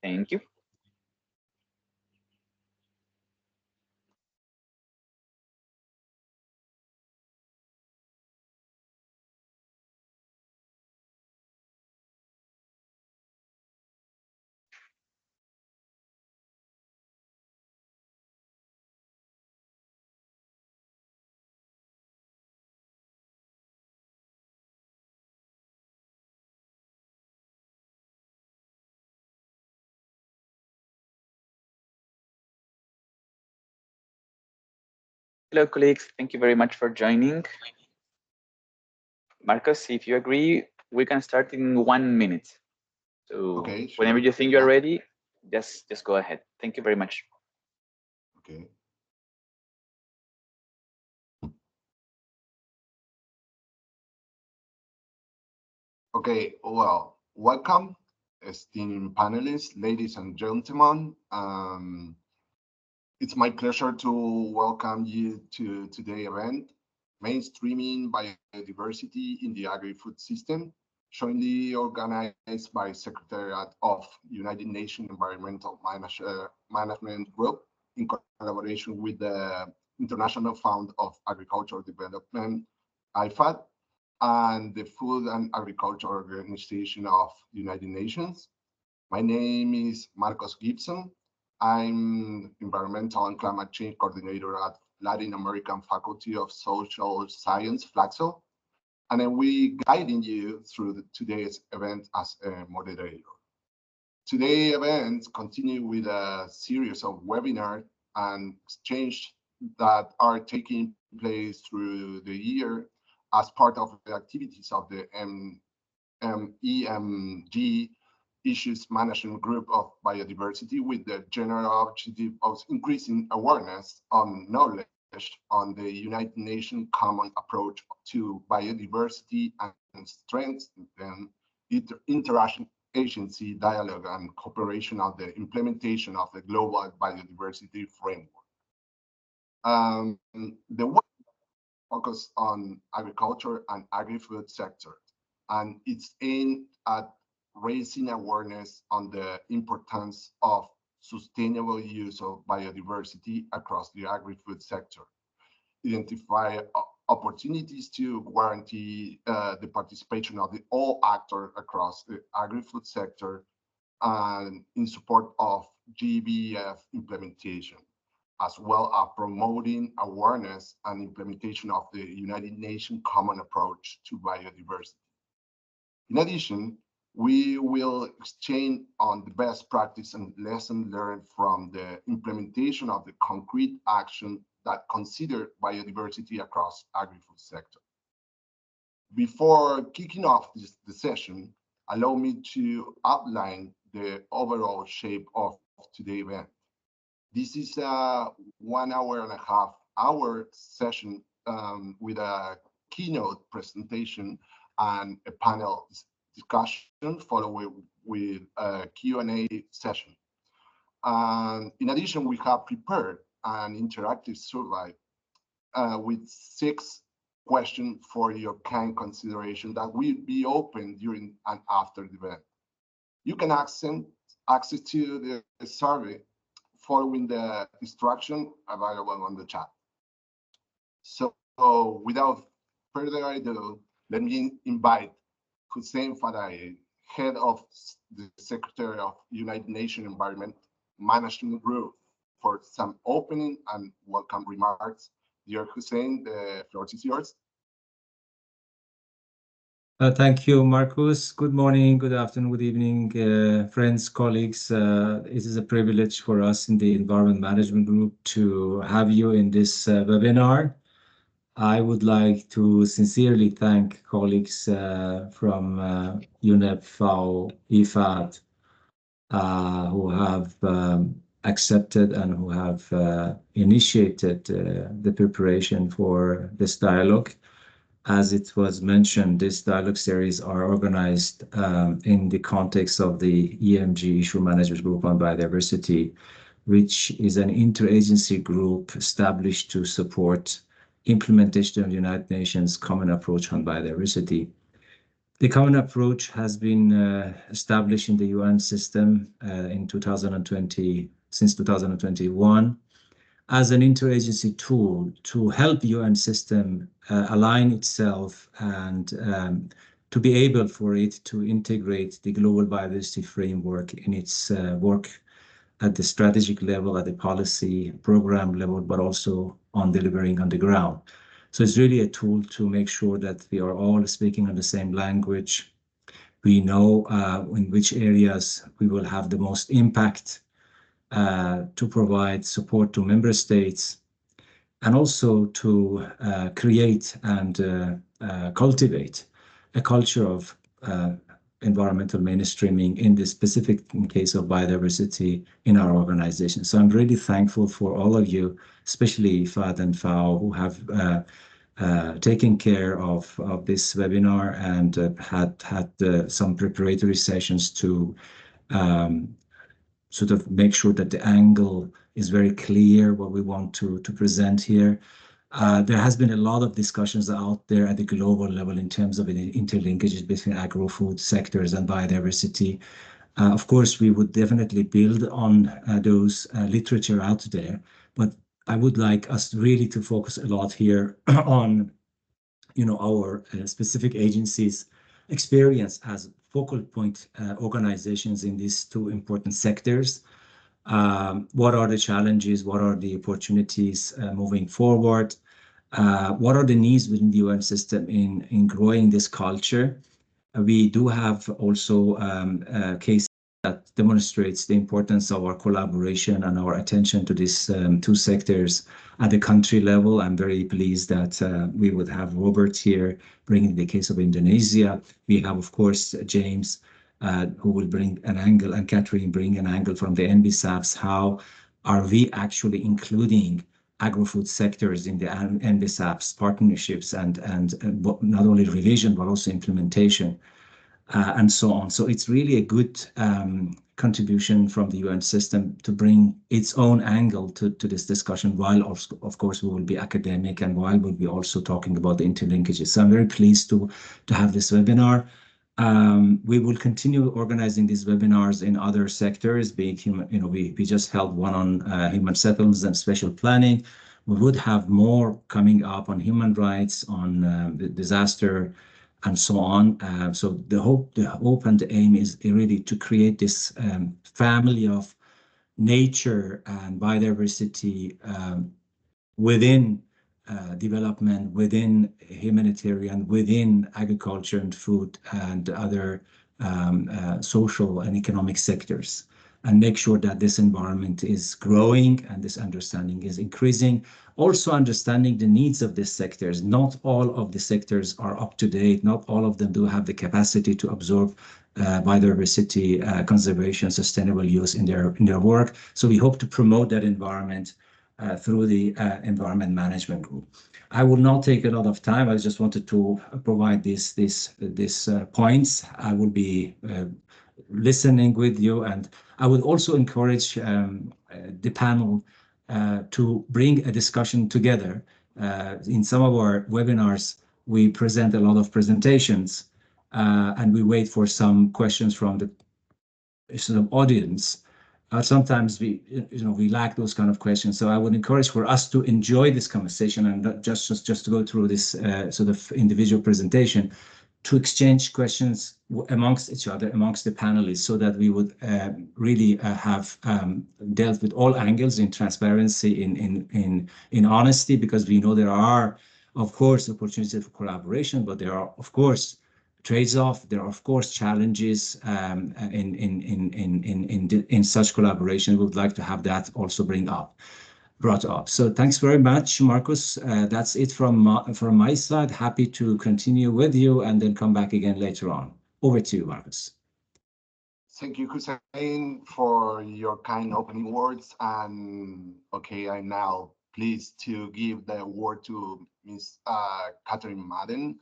Thank you. Hello, colleagues. Thank you very much for joining. Marcos, if you agree, we can start in 1 minute. So Okay, sure. whenever you think you're ready, just go ahead. Thank you very much. Okay. Okay, well, welcome, esteemed panelists, ladies and gentlemen. It's my pleasure to welcome you to today's event, Mainstreaming Biodiversity in the Agri-Food System, jointly organized by Secretariat of United Nations Environmental Management Group in collaboration with the International Fund of Agricultural Development, IFAD, and the Food and Agriculture Organization of the United Nations. My name is Marcos Gibson. I'm Environmental and Climate Change Coordinator at Latin American Faculty of Social Science, FLACSO, and I will be guiding you through today's event as a moderator. Today's event continue with a series of webinars and exchange that are taking place through the year as part of the activities of the EMG Issues Management Group of Biodiversity, with the general objective of increasing awareness on knowledge on the United Nations Common Approach to Biodiversity and strengthen interagency dialogue and cooperation on the implementation of the global biodiversity framework. The work focus on agriculture and agri-food sector, and it's aimed at raising awareness on the importance of sustainable use of biodiversity across the agri-food sector, identify opportunities to guarantee the participation of all actors across the agri-food sector, and in support of GBF implementation, as well as promoting awareness and implementation of the United Nations Common Approach to Biodiversity. In addition, we will exchange on the best practice and lessons learned from the implementation of the concrete action that consider biodiversity across agri-food sector. Before kicking off the session, allow me to outline the overall shape of today's event. This is a 1.5-hour session with a keynote presentation and a panel discussion followed with a Q&A session. And in addition, we have prepared an interactive survey with 6 questions for your kind consideration that will be open during and after the event. You can access to the survey following the instruction available on the chat. So without further ado, let me invite Hussein Fadaye, head of the Secretary of United Nations Environment Management Group, for some opening and welcome remarks. Dear Hussein, the floor is yours. Thank you, Marcus. Good morning, good afternoon, good evening, friends, colleagues. It is a privilege for us in the Environment Management Group to have you in this webinar. I would like to sincerely thank colleagues from UNEP, FAO, IFAD, who have accepted and who have initiated the preparation for this dialogue. As it was mentioned, this dialogue series are organized in the context of the EMG Issue Management Group on Biodiversity, which is an interagency group established to support implementation of the United Nations Common Approach on Biodiversity. The common approach has been established in the UN system in 2020, since 2021, as an interagency tool to help UN system align itself and to be able for it to integrate the global biodiversity framework in its work at the strategic level, at the policy program level, but also on delivering on the ground. So it's really a tool to make sure that we are all speaking on the same language. We know in which areas we will have the most impact to provide support to member states, and also to create and cultivate a culture of environmental mainstreaming in the specific case of biodiversity in our organization. So I'm really thankful for all of you, especially IFAD and FAO, who have taken care of this webinar and had some preparatory sessions to sort of make sure that the angle is very clear what we want to present here. There has been a lot of discussions out there at the global level in terms of interlinkages between agro-food sectors and biodiversity. Of course, we would definitely build on those literature out there, but I would like us really to focus a lot here on, our specific agencies' experience as focal point organizations in these two important sectors. What are the challenges? What are the opportunities moving forward? What are the needs within the UN system in growing this culture? We do have also cases that demonstrates the importance of our collaboration and our attention to these two sectors at the country level. I'm very pleased that we would have Robert here bringing the case of Indonesia. We have, of course, James, who will bring an angle, and Catherine bring an angle from the NBSAPs. How are we actually including agri-food sectors in the NBSAPs partnerships and not only revision, but also implementation? And so on. So it's really a good contribution from the UN system to bring its own angle to this discussion, while of course we will be academic and while we'll be also talking about the interlinkages. So I'm very pleased to have this webinar. We will continue organizing these webinars in other sectors, being human, we just held one on human settlements and spatial planning. We would have more coming up on human rights, on the disaster, and so on. So the hope and the aim is really to create this family of nature and biodiversity within development, within humanitarian, within agriculture and food and other social and economic sectors, and make sure that this environment is growing and this understanding is increasing. Also understanding the needs of these sectors. Not all of the sectors are up to date. Not all of them do have the capacity to absorb biodiversity conservation, sustainable use in their work. So we hope to promote that environment through the environment management group. I will not take a lot of time. I just wanted to provide these points. I will be listening with you, and I would also encourage the panel to bring a discussion together. In some of our webinars, we present a lot of presentations and we wait for some questions from the sort of audience. Sometimes we lack those kind of questions. So I would encourage for us to enjoy this conversation and not just to go through this sort of individual presentation, to exchange questions amongst each other, amongst the panelists, so that we would really have dealt with all angles in transparency, in honesty, because we know there are, of course, opportunities for collaboration, but there are, of course, trades-off. There are, of course, challenges in such collaboration. We would like to have that also brought up. So thanks very much, Marcus. That's it from my side. Happy to continue with you and then come back again later on. Over to you, Marcus. Thank you, Hussein, for your kind opening words. And okay, I'm now pleased to give the word to Ms. Catherine Madden,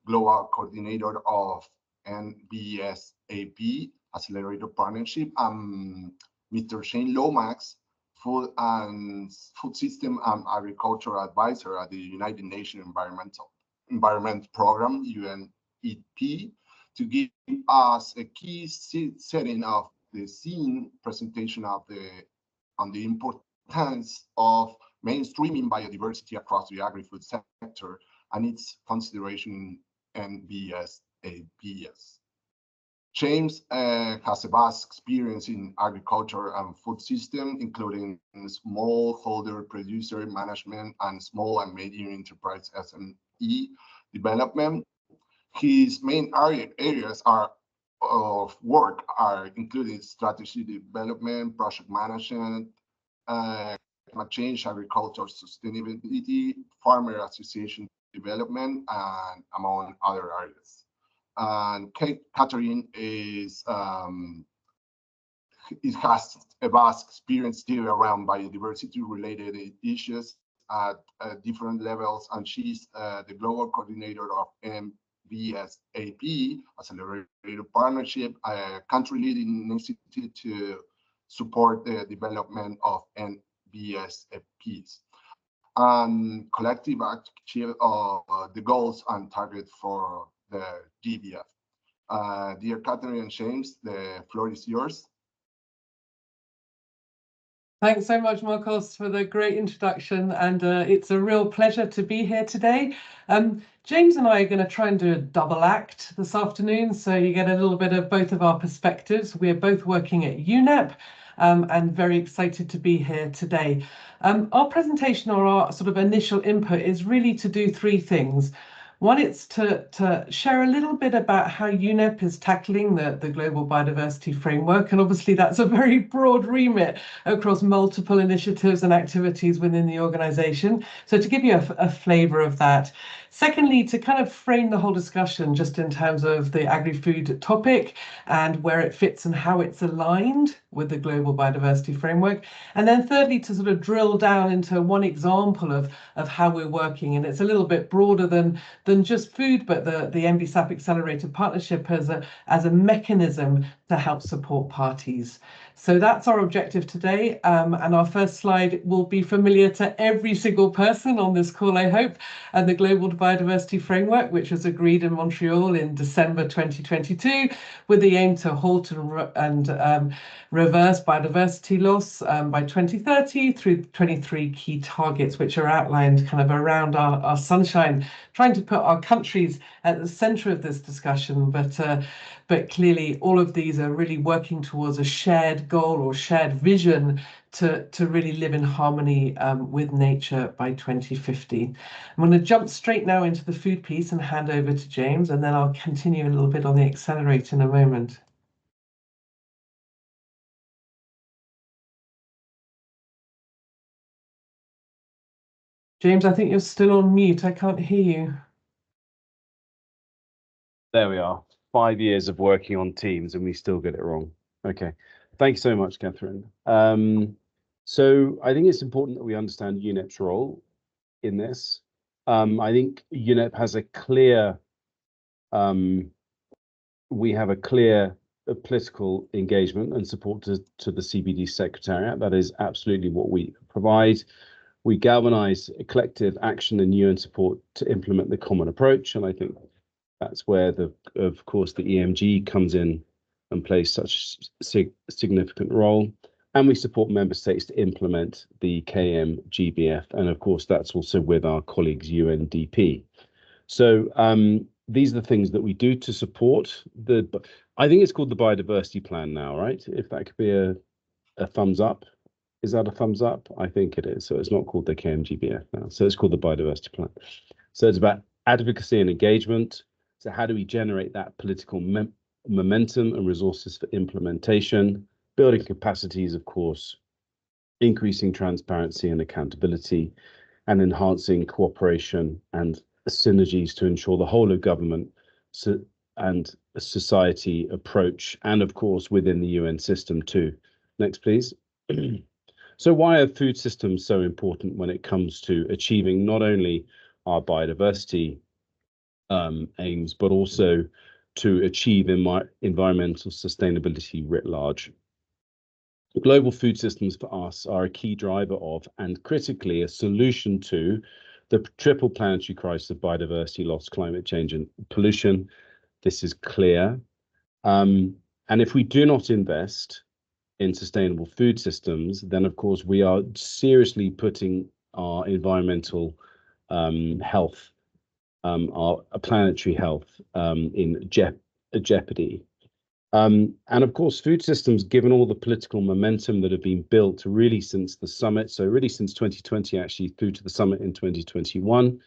Global Coordinator of NBSAP Accelerator Partnership, and Mr. Shane Lomax, Food System and Agriculture Advisor at the United Nations Environment Program, UNEP, to give us a key setting of the scene presentation of on the importance of mainstreaming biodiversity across the agri-food sector and its consideration in NBS-APS. James has a vast experience in agriculture and food system, including smallholder producer management and small and medium enterprise SME development. His main areas of work are including strategy development, project management, climate change, agriculture sustainability, farmer association development, and among other areas. And Catherine has a vast experience still around biodiversity-related issues at different levels, and she's the global coordinator of NBS-AP, Accelerated Partnership, a country-leading initiative to support the development of NBS-APs and collective achieve the goals and targets for the GBF. Dear Catherine and James, the floor is yours. Thanks so much, Marcos, for the great introduction, and it's a real pleasure to be here today. James and I are going to try and do a double act this afternoon, so you get a little bit of both of our perspectives. We're both working at UNEP and very excited to be here today. Our presentation, or our sort of initial input, is really to do three things. One, it's to share a little bit about how UNEP is tackling the Global Biodiversity Framework. And obviously that's a very broad remit across multiple initiatives and activities within the organization. So to give you a flavor of that. Secondly, to kind of frame the whole discussion just in terms of the agri-food topic and where it fits and how it's aligned with the Global Biodiversity Framework. And then thirdly, to sort of drill down into one example of how we're working. And it's a little bit broader than just food, but the NBSAP Accelerated Partnership as a mechanism to help support parties. So that's our objective today. And our first slide will be familiar to every single person on this call, I hope. And the Global Biodiversity Framework, which was agreed in Montreal in December 2022, with the aim to halt and reverse biodiversity loss by 2030 through 23 key targets, which are outlined kind of around our sunshine, trying to put our countries at the center of this discussion. But clearly all of these are really working towards a shared goal or shared vision to really live in harmony with nature by 2050. I'm going to jump straight now into the food piece and hand over to James, and then I'll continue a little bit on the accelerate in a moment. James, I think you're still on mute. I can't hear you. There we are. 5 years of working on Teams and we still get it wrong. Okay. Thanks so much, Catherine. So I think it's important that we understand UNEP's role in this. I think UNEP has a clear, we have a clear political engagement and support to the CBD Secretariat. That is absolutely what we provide. We galvanize collective action and UN support to implement the common approach. And I think that's where, of course, the EMG comes in and plays such a significant role. And we support member states to implement the KM-GBF. And of course, that's also with our colleagues UNDP. So these are the things that we do to support I think it's called the Biodiversity Plan now, right? If that could be a thumbs up. Is that a thumbs up? I think it is. So it's not called the KM-GBF now. So it's called the Biodiversity Plan. So it's about advocacy and engagement. So how do we generate that political momentum and resources for implementation, building capacities, of course, increasing transparency and accountability, and enhancing cooperation and synergies to ensure the whole of government and society approach, and of course, within the UN system too. Next, please. So why are food systems so important when it comes to achieving not only our biodiversity aims, but also to achieve environmental sustainability writ large? Global food systems for us are a key driver of, and critically a solution to, the triple planetary crisis of biodiversity loss, climate change and pollution. This is clear. And if we do not invest in sustainable food systems, then of course we are seriously putting our environmental health, our planetary health in jeopardy. And of course, food systems, given all the political momentum that have been built really since the summit, so really since 2020, actually through to the summit in 2021,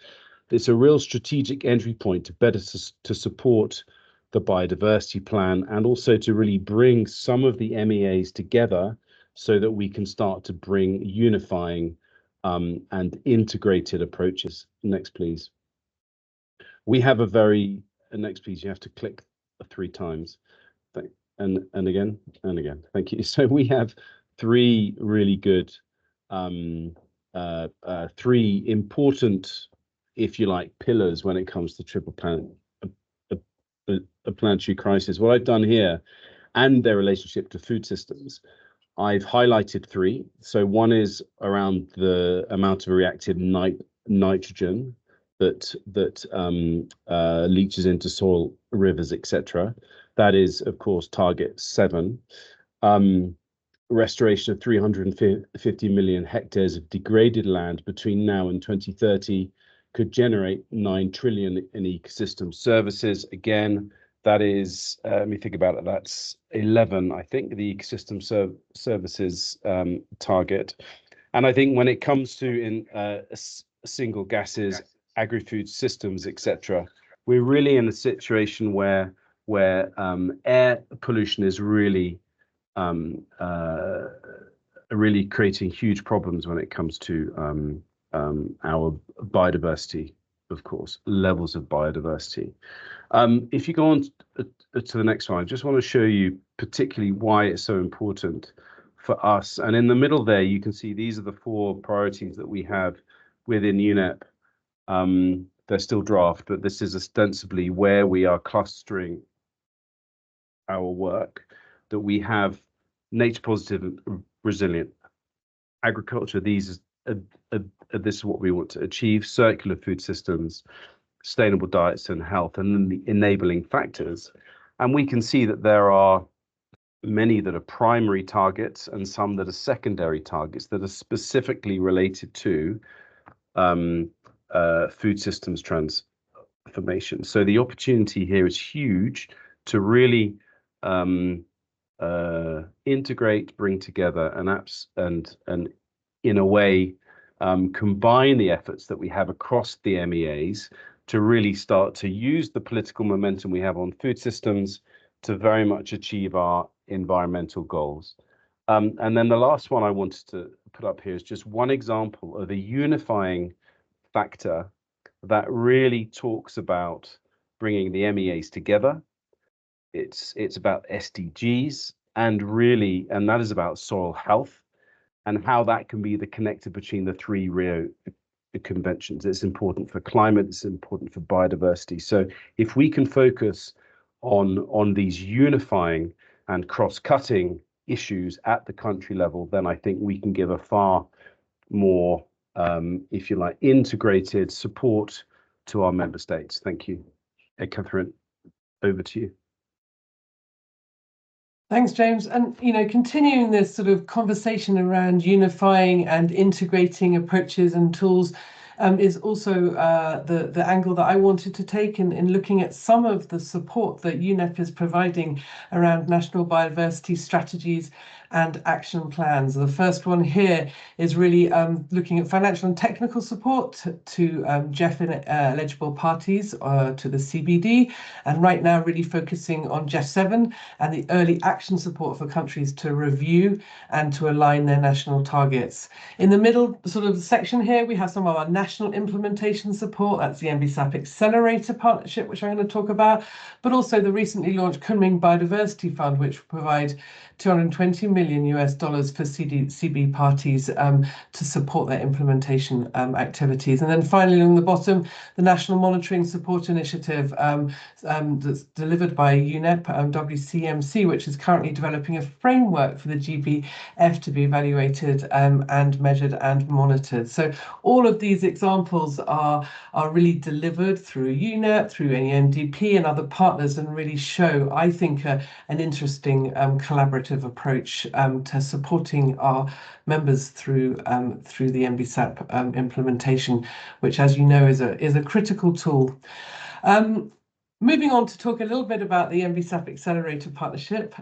it's a real strategic entry point to support the biodiversity plan, and also to really bring some of the MEAs together so that we can start to bring unifying and integrated approaches. Next, please. We have a very, next please, you have to click 3 times. And again, and again, thank you. So we have 3 really good, 3 important, if you like, pillars when it comes to triple planet, a planetary crisis. What I've done here, and their relationship to food systems, I've highlighted 3. So one is around the amount of reactive nitrogen that leaches into soil, rivers, etc. That is, of course, target 7. Restoration of 350 million hectares of degraded land between now and 2030 could generate 9 trillion in ecosystem services. Again, that is, let me think about it, that's 11, I think, the ecosystem services target. And I think when it comes to single gases, agri-food systems, etc., we're really in a situation where air pollution is really really creating huge problems when it comes to our biodiversity, of course, levels of biodiversity. If you go on to the next one, I just want to show you particularly why it's so important for us. And in the middle there, you can see these are the 4 priorities that we have within UNEP. They're still draft, but this is ostensibly where we are clustering our work, that we have nature positive and resilient agriculture. This is what we want to achieve: circular food systems, sustainable diets and health, and then the enabling factors. And we can see that there are many that are primary targets and some that are secondary targets that are specifically related to food systems transformation. So the opportunity here is huge to really integrate, bring together, and in a way combine the efforts that we have across the MEAs to really start to use the political momentum we have on food systems to very much achieve our environmental goals. And then the last one I wanted to put up here is just one example of a unifying factor that really talks about bringing the MEAs together. It's about SDGs, and that is about soil health and how that can be the connector between the 3 Rio conventions. It's important for climate, it's important for biodiversity. So if we can focus on these unifying and cross-cutting issues at the country level, then I think we can give a far more, if you like, integrated support to our member states. Thank you. Catherine, over to you. Thanks, James. And, continuing this sort of conversation around unifying and integrating approaches and tools is also the angle that I wanted to take in looking at some of the support that UNEP is providing around national biodiversity strategies and action plans. The first one here is really looking at financial and technical support to GEF eligible parties to the CBD, and right now really focusing on GEF 7 and the early action support for countries to review and to align their national targets. In the middle sort of section here, we have some of our national implementation support. That's the MBSAP Accelerator Partnership, which I'm going to talk about, but also the recently launched Kunming Biodiversity Fund, which will provide $220 million for CB parties to support their implementation activities. And then finally, on the bottom, the National Monitoring Support Initiative that's delivered by UNEP, WCMC, which is currently developing a framework for the GBF to be evaluated and measured and monitored. So all of these examples are really delivered through UNEP, through NEMDP and other partners, and really show, I think, an interesting collaborative approach to supporting our members through the NBSAP implementation, which, as you know, is a critical tool. Moving on to talk a little bit about the NBSAP Accelerator Partnership,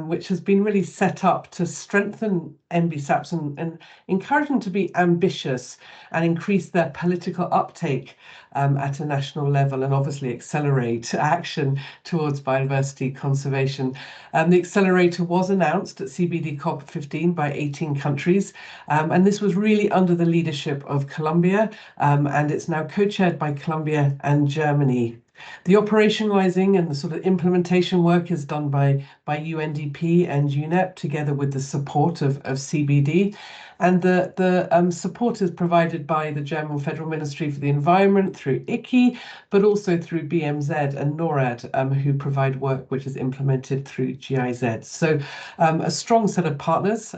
which has been really set up to strengthen NBSAPs and encourage them to be ambitious and increase their political uptake at a national level, and obviously accelerate action towards biodiversity conservation. The accelerator was announced at CBD COP15 by 18 countries, and this was really under the leadership of Colombia, and it's now co-chaired by Colombia and Germany. The operationalizing and the sort of implementation work is done by UNDP and UNEP together with the support of CBD. And the support is provided by the German Federal Ministry for the Environment through ICI, but also through BMZ and NORAD, who provide work which is implemented through GIZ. So a strong set of partners,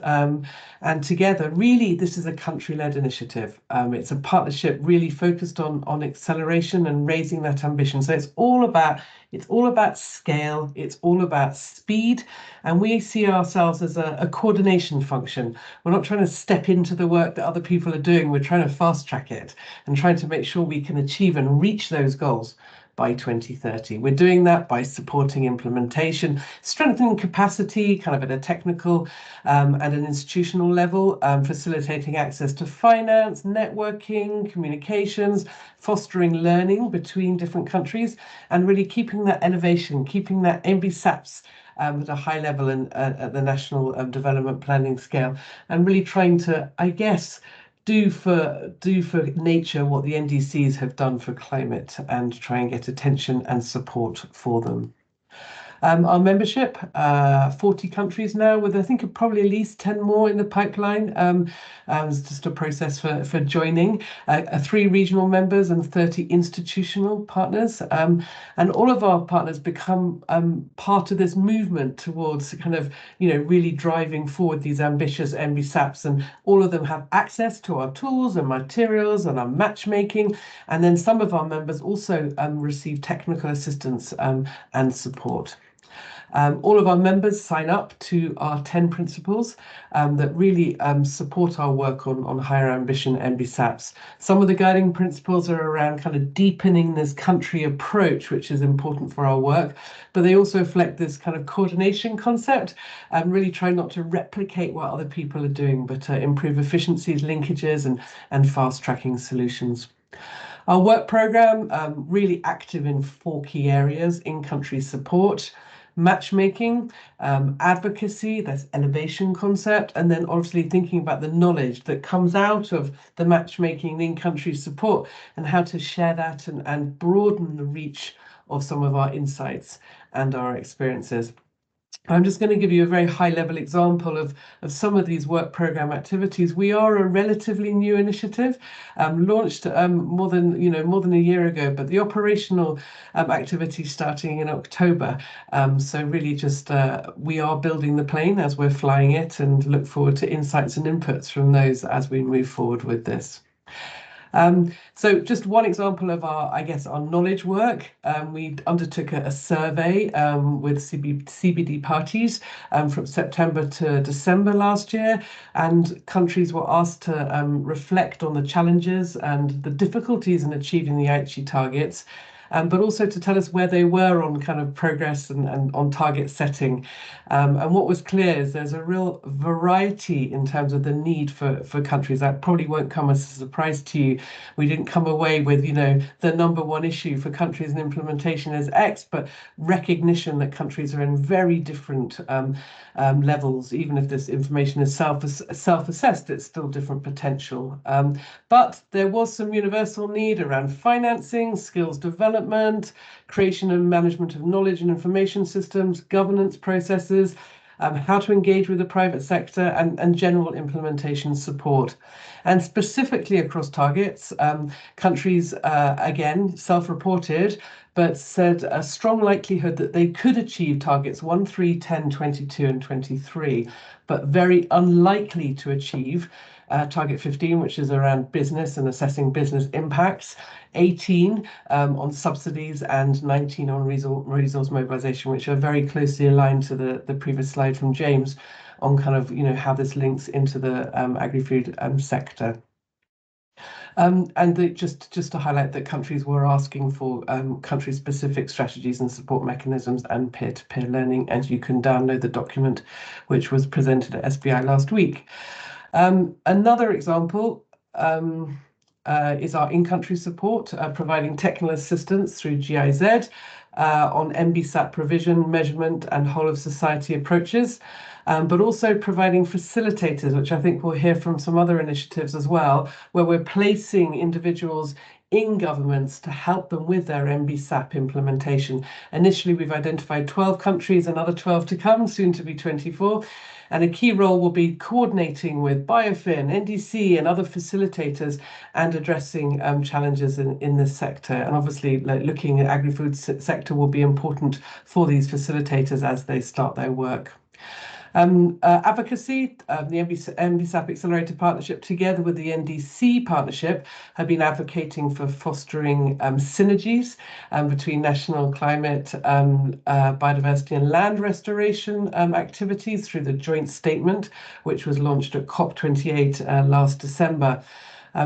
and together, really, this is a country-led initiative. It's a partnership really focused on acceleration and raising that ambition. So it's all about scale, it's all about speed, and we see ourselves as a coordination function. We're not trying to step into the work that other people are doing, we're trying to fast track it and trying to make sure we can achieve and reach those goals by 2030. We're doing that by supporting implementation, strengthening capacity kind of at a technical and an institutional level, facilitating access to finance, networking, communications, fostering learning between different countries, and really keeping that innovation, keeping that NBSAPs at a high level and at the national development planning scale, and really trying to, I guess, do for nature what the NDCs have done for climate, and try and get attention and support for them. Our membership, 40 countries now, with I think probably at least 10 more in the pipeline. It's just a process for joining. 3 regional members and 30 institutional partners. And all of our partners become part of this movement towards kind of, really driving forward these ambitious NBSAPs. And all of them have access to our tools and materials and our matchmaking. And then some of our members also receive technical assistance and support. All of our members sign up to our 10 principles that really support our work on higher ambition NBSAPs. Some of the guiding principles are around kind of deepening this country approach, which is important for our work, but they also reflect this kind of coordination concept and really try not to replicate what other people are doing, but improve efficiencies, linkages, and fast tracking solutions. Our work program really active in 4 key areas: in-country support, matchmaking, advocacy, that's elevation concept, and then obviously thinking about the knowledge that comes out of the matchmaking, the in-country support, and how to share that and broaden the reach of some of our insights and our experiences. I'm just going to give you a very high-level example of some of these work program activities. We are a relatively new initiative, launched more than a year ago, but the operational activity starting in October. So really, just we are building the plane as we're flying it, and look forward to insights and inputs from those as we move forward with this. So just one example of our knowledge work. We undertook a survey with CBD parties from September to December last year, and countries were asked to reflect on the challenges and the difficulties in achieving the Aichi targets, but also to tell us where they were on kind of progress and on target setting. And what was clear is there's a real variety in terms of the need for countries. That probably won't come as a surprise to you. We didn't come away with, the number one issue for countries in implementation is X, but recognition that countries are in very different levels. Even if this information is self-assessed, it's still different potential. But there was some universal need around financing, skills development, creation and management of knowledge and information systems, governance processes, how to engage with the private sector, and general implementation support. And specifically across targets, countries, again, self-reported, but said a strong likelihood that they could achieve targets 1, 3, 10, 22, and 23, but very unlikely to achieve target 15, which is around business and assessing business impacts, 18 on subsidies, and 19 on resource mobilization, which are very closely aligned to the previous slide from James on kind of, how this links into the agri-food sector. Just to highlight that countries were asking for country-specific strategies and support mechanisms and peer-to-peer learning, and you can download the document which was presented at SBI last week. Another example is our in-country support, providing technical assistance through GIZ on MBSAP provision, measurement, and whole-of-society approaches, but also providing facilitators, which I think we'll hear from some other initiatives as well, where we're placing individuals in governments to help them with their MBSAP implementation. Initially, we've identified 12 countries, another 12 to come, soon to be 24. And a key role will be coordinating with Biofin, NDC, and other facilitators and addressing challenges in this sector. And obviously, looking at agri-food sector will be important for these facilitators as they start their work. Advocacy, the MBSAP Accelerator Partnership, together with the NDC Partnership, have been advocating for fostering synergies between national climate, biodiversity, and land restoration activities through the joint statement, which was launched at COP28 last December.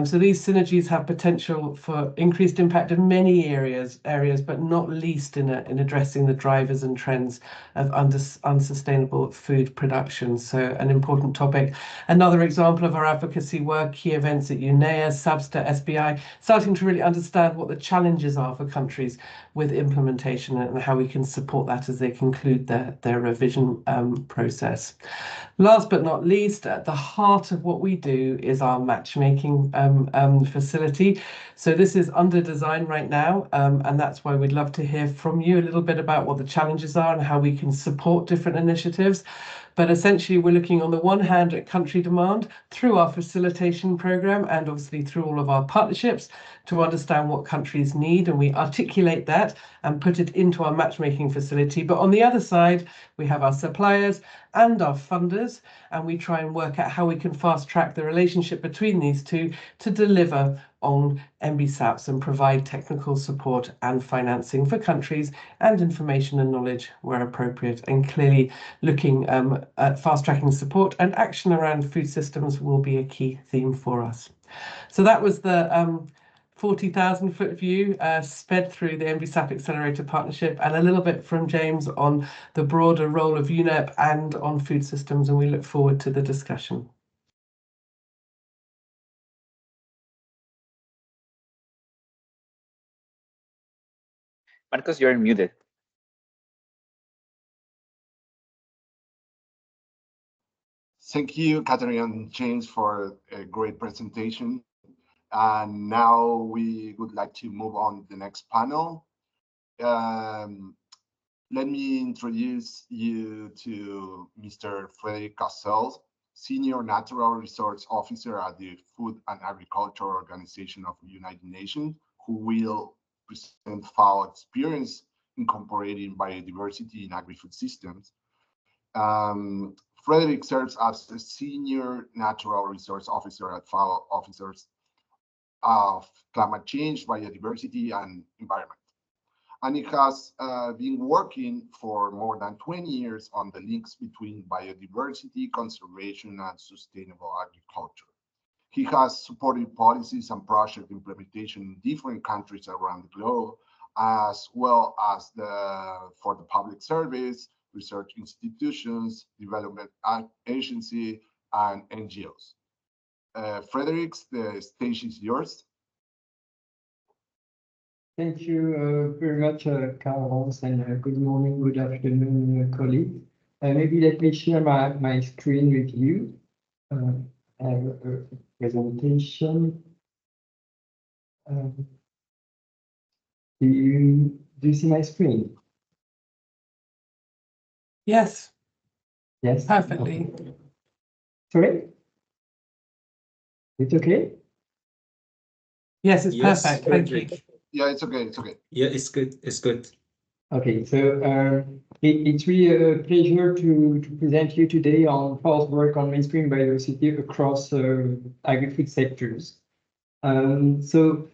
So these synergies have potential for increased impact in many areas, but not least in addressing the drivers and trends of unsustainable food production. So an important topic. Another example of our advocacy work, key events at UNEA, SABSTA, SBI, starting to really understand what the challenges are for countries with implementation and how we can support that as they conclude their revision process. Last but not least, at the heart of what we do is our matchmaking facility. So this is under design right now, and that's why we'd love to hear from you a little bit about what the challenges are and how we can support different initiatives. But essentially, we're looking on the one hand at country demand through our facilitation program and obviously through all of our partnerships to understand what countries need, and we articulate that and put it into our matchmaking facility. But on the other side, we have our suppliers and our funders, and we try and work out how we can fast track the relationship between these two to deliver on MBSAPs and provide technical support and financing for countries and information and knowledge where appropriate. And clearly looking at fast tracking support and action around food systems will be a key theme for us. So that was the 40,000-foot view sped through the MBSAP Accelerator Partnership, and a little bit from James on the broader role of UNEP and on food systems, and we look forward to the discussion. Marcos, you're muted. Thank you, Catherine and James, for a great presentation. And now we would like to move on to the next panel. Let me introduce you to Mr. Frederick Cassel, Senior Natural Resource Officer at the Food and Agriculture Organization of the United Nations, who will present FAO experience incorporating biodiversity in agri-food systems. Frederick serves as the Senior Natural Resource Officer at FAO Officers of Climate Change, Biodiversity, and Environment. And he has been working for more than 20 years on the links between biodiversity, conservation, and sustainable agriculture. He has supported policies and project implementation in different countries around the globe, as well as for the public service, research institutions, development agency, and NGOs. Frederick, the stage is yours. Thank you very much, Carlos, and good morning, good afternoon, colleagues. Maybe let me share my screen with you. I have a presentation. Do you see my screen? Yes. Yes. Perfectly. Sorry? It's okay? Yes, it's Yes, perfect. Thank you. perfect. Yeah, it's okay. It's okay. Yeah, it's good. It's good. Okay, so it's really a pleasure to present you today on FAO's work on mainstream biodiversity across agri-food sectors. So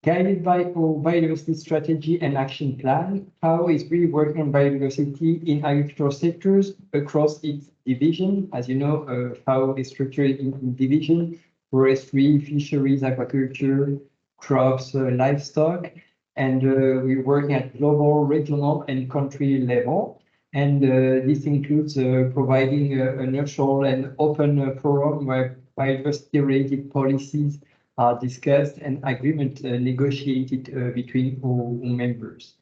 guided by our biodiversity strategy and action plan, FAO is really working on biodiversity in agricultural sectors across its division. As you know, FAO is structured in division: forestry, fisheries, aquaculture, crops, livestock. And we're working at global, regional, and country level. And this includes providing a neutral and open forum where biodiversity-related policies are discussed and agreement negotiated between all members.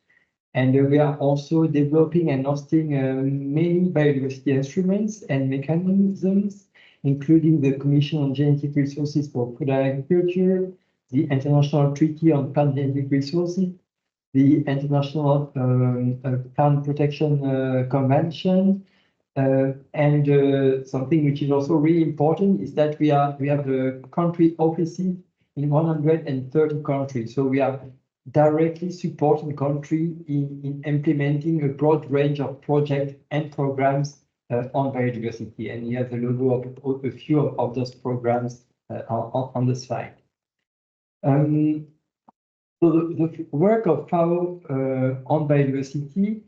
And we are also developing and hosting many biodiversity instruments and mechanisms, including the Commission on Genetic Resources for Food and Agriculture, the International Treaty on Plant Genetic Resources, the International Plant Protection Convention, and something which is also really important is that we have country offices in 130 countries. So we are directly supporting country in implementing a broad range of projects and programs on biodiversity. And you have the logo of a few of those programs on the slide. So the work of FAO on biodiversity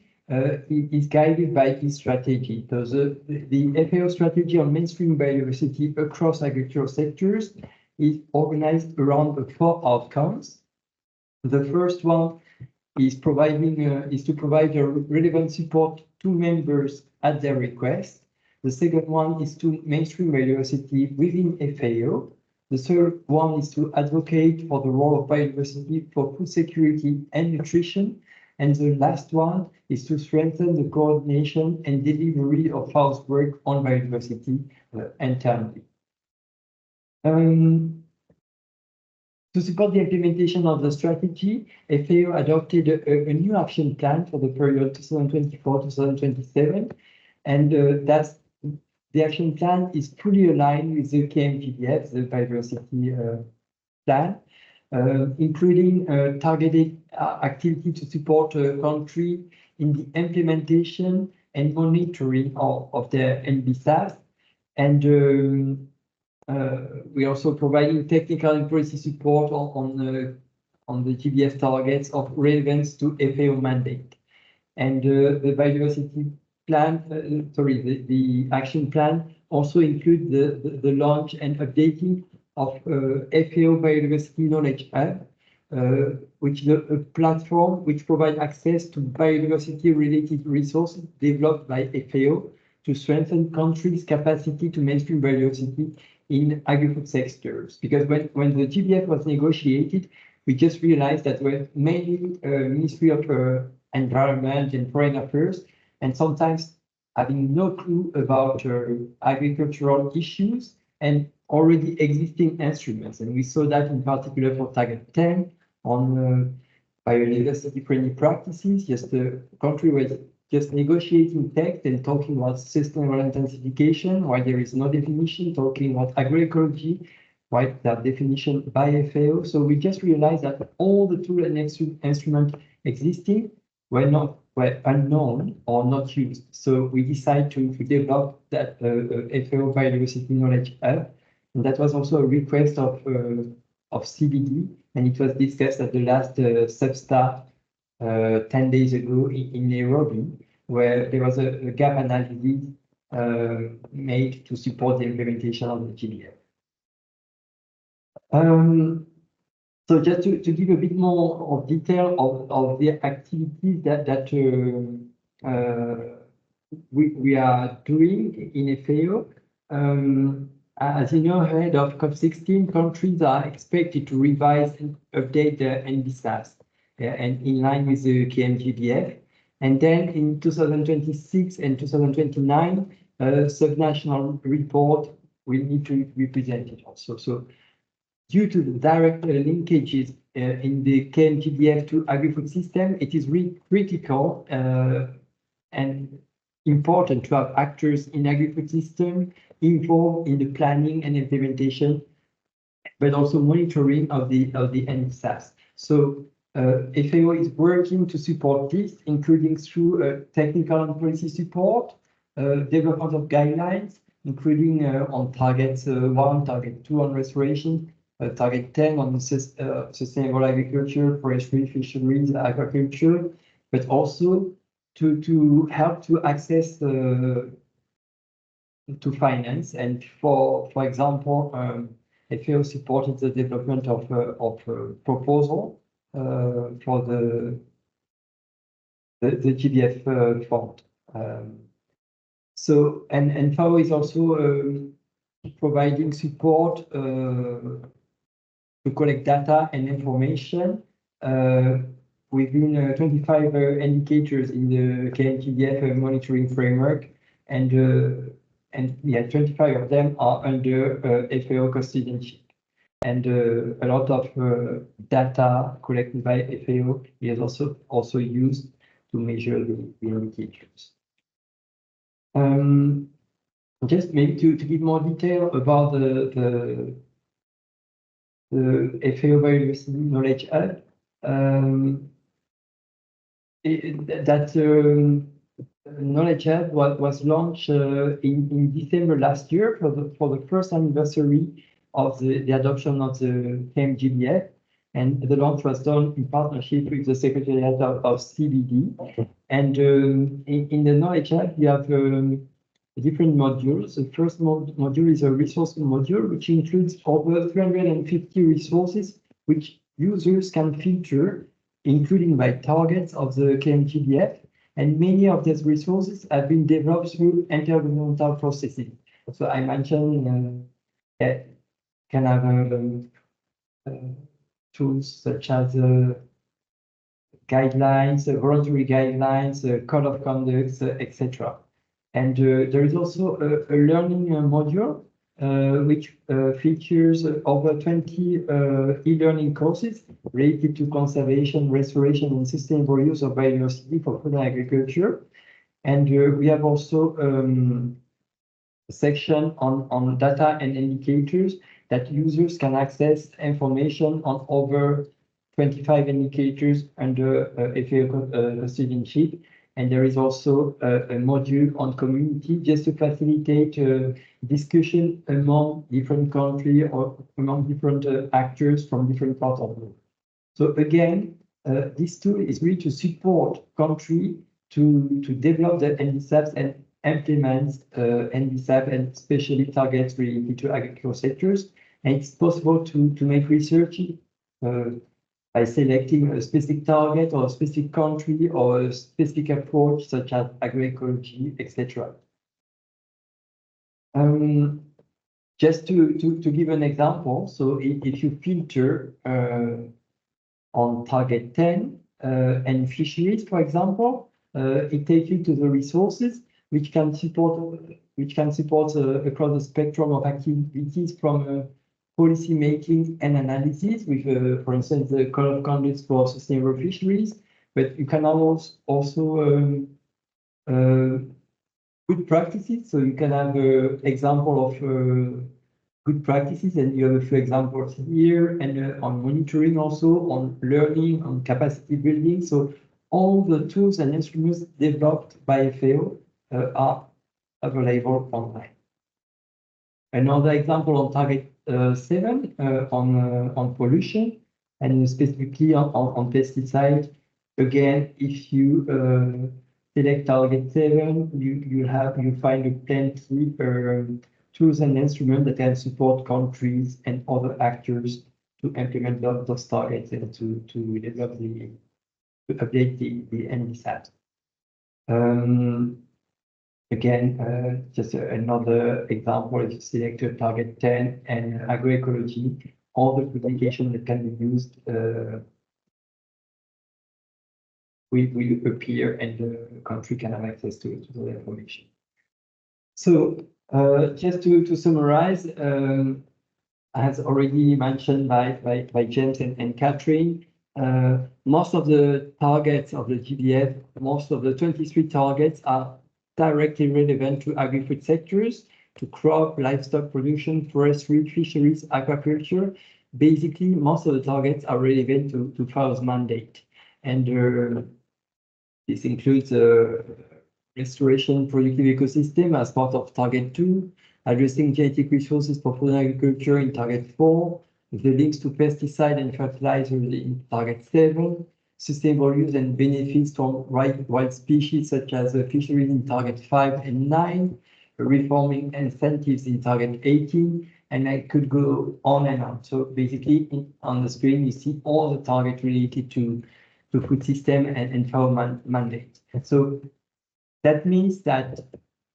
is guided by this strategy. So the FAO strategy on mainstream biodiversity across agricultural sectors is organized around 4 outcomes. The first one is to provide a relevant support to members at their request. The second one is to mainstream biodiversity within FAO. The third one is to advocate for the role of biodiversity for food security and nutrition. And the last one is to strengthen the coordination and delivery of FAO's work on biodiversity internally. To support the implementation of the strategy, FAO adopted a new action plan for the period 2024-2027, and the action plan is fully aligned with the KMGDF, the biodiversity plan, including targeted activity to support a country in the implementation and monitoring of their NBSAS. And we're also providing technical and policy support on the GBF targets of relevance to FAO mandate. And the biodiversity plan, the action plan also includes the launch and updating of FAO Biodiversity Knowledge Hub, which is a platform which provides access to biodiversity-related resources developed by FAO to strengthen countries' capacity to mainstream biodiversity in agri-food sectors. Because when the GBF was negotiated, we just realized that we're mainly Ministry of Environment and Foreign Affairs, and sometimes having no clue about agricultural issues and already existing instruments. And we saw that in particular for Target 10 on biodiversity-friendly practices. Yes, the country was just negotiating text and talking about sustainable intensification, while there is no definition, talking about agroecology, right, that definition by FAO. So we just realized that all the tools and instruments existing were unknown or not used. So we decided to develop that FAO Biodiversity Knowledge Hub. And that was also a request of CBD, and it was discussed at the last Substar 10 days ago in Nairobi, where there was a gap analysis made to support the implementation of the GBF. So just to give a bit more of detail of the activities that we are doing in FAO. As you know, ahead of COP16, countries are expected to revise and update their NBSAS, and in line with the KMGDF. And then in 2026 and 2029, a subnational report will need to be presented also. So due to the direct linkages in the KMGDF to Agrifood System, it is really critical and important to have actors in agri-food system involved in the planning and implementation, but also monitoring of the NSAPs. So FAO is working to support this, including through technical and policy support, development of guidelines, including on targets 1, target 2 on restoration, target 10 on sustainable agriculture, forestry, fisheries, aquaculture, but also to help to access to finance. And for example, FAO supported the development of a proposal for the GBF fund. So and FAO is also providing support to collect data and information within 25 indicators in the KMGBF monitoring framework, and 25 of them are under FAO custodianship. And a lot of data collected by FAO is also used to measure the indicators. Just maybe to give more detail about the FAO Biodiversity Knowledge Hub, Knowledge Hub was launched in December last year for the first anniversary of the adoption of the KMGBF, and the launch was done in partnership with the Secretariat of CBD. And in the Knowledge Hub, you have different modules. The first module is a resource module, which includes over 350 resources, which users can filter, including by targets of the KMGBF. And many of these resources have been developed through intergovernmental processing. So I mentioned can have tools such as guidelines, voluntary guidelines, code of conduct, etc. And there is also a learning module which features over 20 e-learning courses related to conservation, restoration, and sustainable use of biodiversity for food and agriculture. And we have also a section on data and indicators that users can access information on over 25 indicators under FAO custodianship. And there is also a module on community, just to facilitate discussion among different countries or among different actors from different parts of the world. So again, this tool is really to support countries to develop the NDSAPs and implement NDSAP, and especially targets related to agricultural sectors. And it's possible to make research by selecting a specific target or a specific country or a specific approach, such as agroecology, etc. Just to give an example, so if you filter on target 10 and fisheries, for example, it takes you to the resources which can support across the spectrum of activities from policy making and analysis with, for instance, the code of conduct for sustainable fisheries, but you can also good practices. So you can have an example of good practices, and you have a few examples here, and on monitoring also, on learning, on capacity building. So all the tools and instruments developed by FAO are available online. Another example on target 7 on pollution, and specifically on pesticide. Again, if you select target 7, you find plenty tools and instruments that can support countries and other actors to implement those targets and to develop to update the NDSAP. Again, just another example, if you select a target 10 and agroecology, all the publications that can be used will appear, and the country can have access to the information. So just to summarize, as already mentioned by James and Catherine, most of the targets of the GBF, most of the 23 targets are directly relevant to agri-food sectors, to crop, livestock production, forestry, fisheries, aquaculture. Basically, most of the targets are relevant to FAO's mandate. And this includes restoration productive ecosystem as part of Target 2, addressing genetic resources for food and agriculture in Target 4, the links to pesticide and fertilizers in Target 7, sustainable use and benefits from wild species such as fisheries in Target 5 and 9, reforming incentives in Target 18, and I could go on and on. So basically, on the screen, you see all the targets related to food system and FAO mandate. So that means that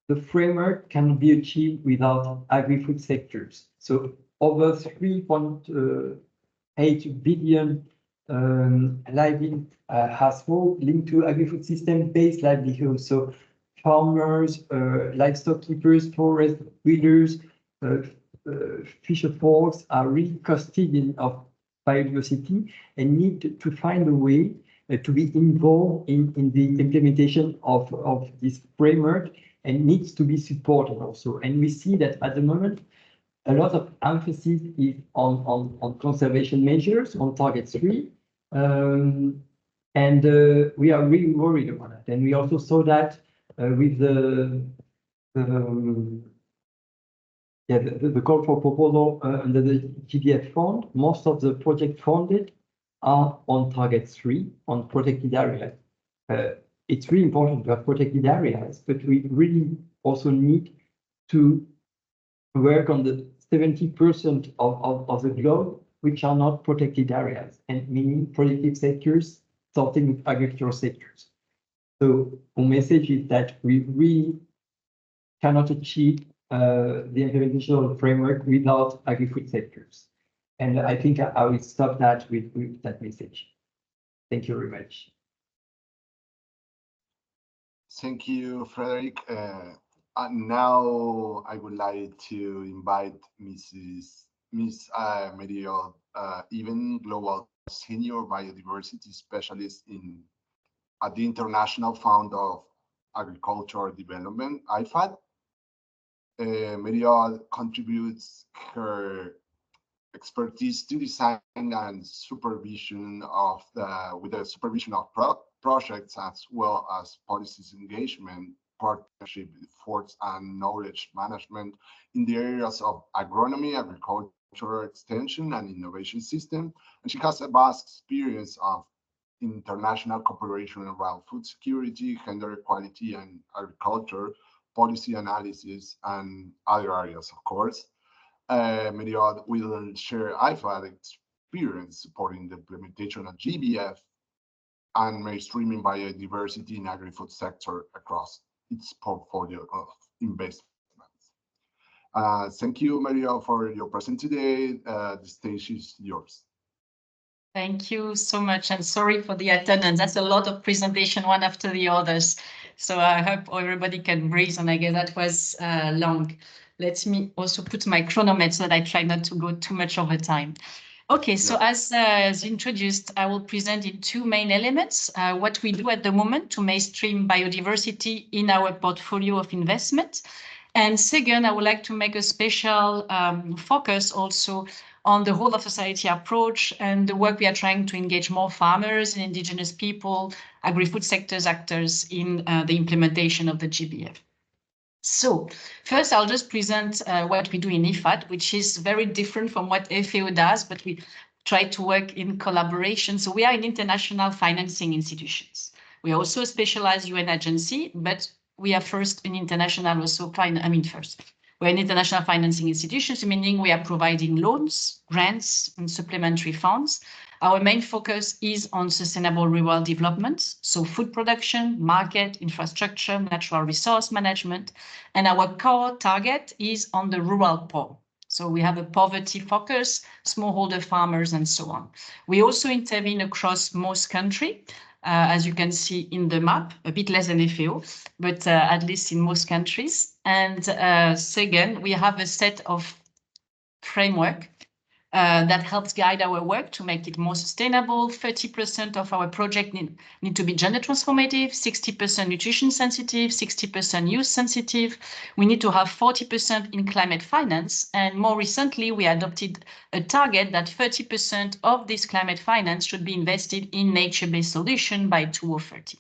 the framework can be achieved without agri-food sectors. So over 3.8 billion households linked to agri-food system-based livelihoods. So farmers, livestock keepers, forest breeders, fisher folks are really custodians of biodiversity and need to find a way to be involved in the implementation of this framework and needs to be supported also. And we see that at the moment, a lot of emphasis is on conservation measures on Target 3. We are really worried about that. And we also saw that with the call for proposal under the GBF fund. Most of the projects funded are on Target 3, on protected areas. It's really important to have protected areas, but we really also need to work on the 70% of the globe which are not protected areas, and meaning productive sectors, starting with agricultural sectors. So our message is that we really cannot achieve the implementation of the framework without agri-food sectors. And I think I will stop that with that message. Thank you very much. Thank you, Frederick. And now I would like to invite Miss Maria Even, Global Senior Biodiversity Specialist at the International Fund of Agricultural Development, IFAD. Maria contributes her expertise to design and supervision of projects, as well as policies engagement, partnership efforts, and knowledge management in the areas of agronomy, agricultural extension, and innovation system. And she has a vast experience of international cooperation around food security, gender equality, and agriculture, policy analysis, and other areas, of course. Maria will share IFAD experience supporting the implementation of GBF and mainstreaming biodiversity in agri-food sector across its portfolio of investments. Thank you, Maria, for your present today. The stage is yours. Thank you so much, and sorry for the attendance. That's a lot of presentation, one after the others. So I hope everybody can breathe, and I guess that was long. Let me also put my chronometer so that I try not to go too much over time. Okay, so as introduced, I will present in two main elements, what we do at the moment to mainstream biodiversity in our portfolio of investment. And second, I would like to make a special focus also on the whole of society approach and the work we are trying to engage more farmers and indigenous people, agri-food sectors actors in the implementation of the GBF. So first, I'll just present what we do in IFAD, which is very different from what FAO does, but we try to work in collaboration. So we are an international financing institutions. We are also a specialized UN agency, but we are first an international we're an international financing institutions, meaning we are providing loans, grants, and supplementary funds. Our main focus is on sustainable rural development, so food production, market, infrastructure, natural resource management, and our core target is on the rural poor. So we have a poverty focus, smallholder farmers, and so on. We also intervene across most countries, as you can see in the map, a bit less than FAO, but at least in most countries. And second, we have a set of framework that helps guide our work to make it more sustainable. 30% of our project need to be gender transformative, 60% nutrition sensitive, 60% youth sensitive. We need to have 40% in climate finance. And more recently, we adopted a target that 30% of this climate finance should be invested in nature-based solution by 2030.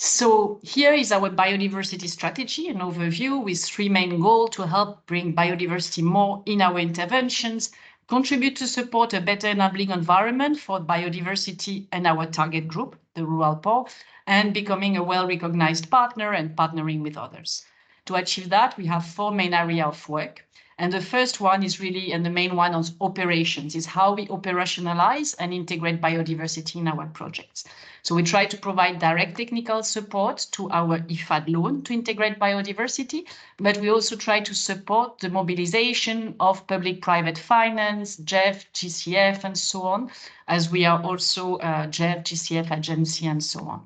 So here is our biodiversity strategy, an overview with 3 main goals to help bring biodiversity more in our interventions, contribute to support a better enabling environment for biodiversity and our target group, the rural poor, and becoming a well-recognized partner and partnering with others. To achieve that, we have 4 main areas of work. And the first one is really, and the main one on operations, is how we operationalize and integrate biodiversity in our projects. So we try to provide direct technical support to our IFAD loan to integrate biodiversity, but we also try to support the mobilization of public-private finance, GEF, GCF, and so on, as we are also GEF, GCF agency, and so on.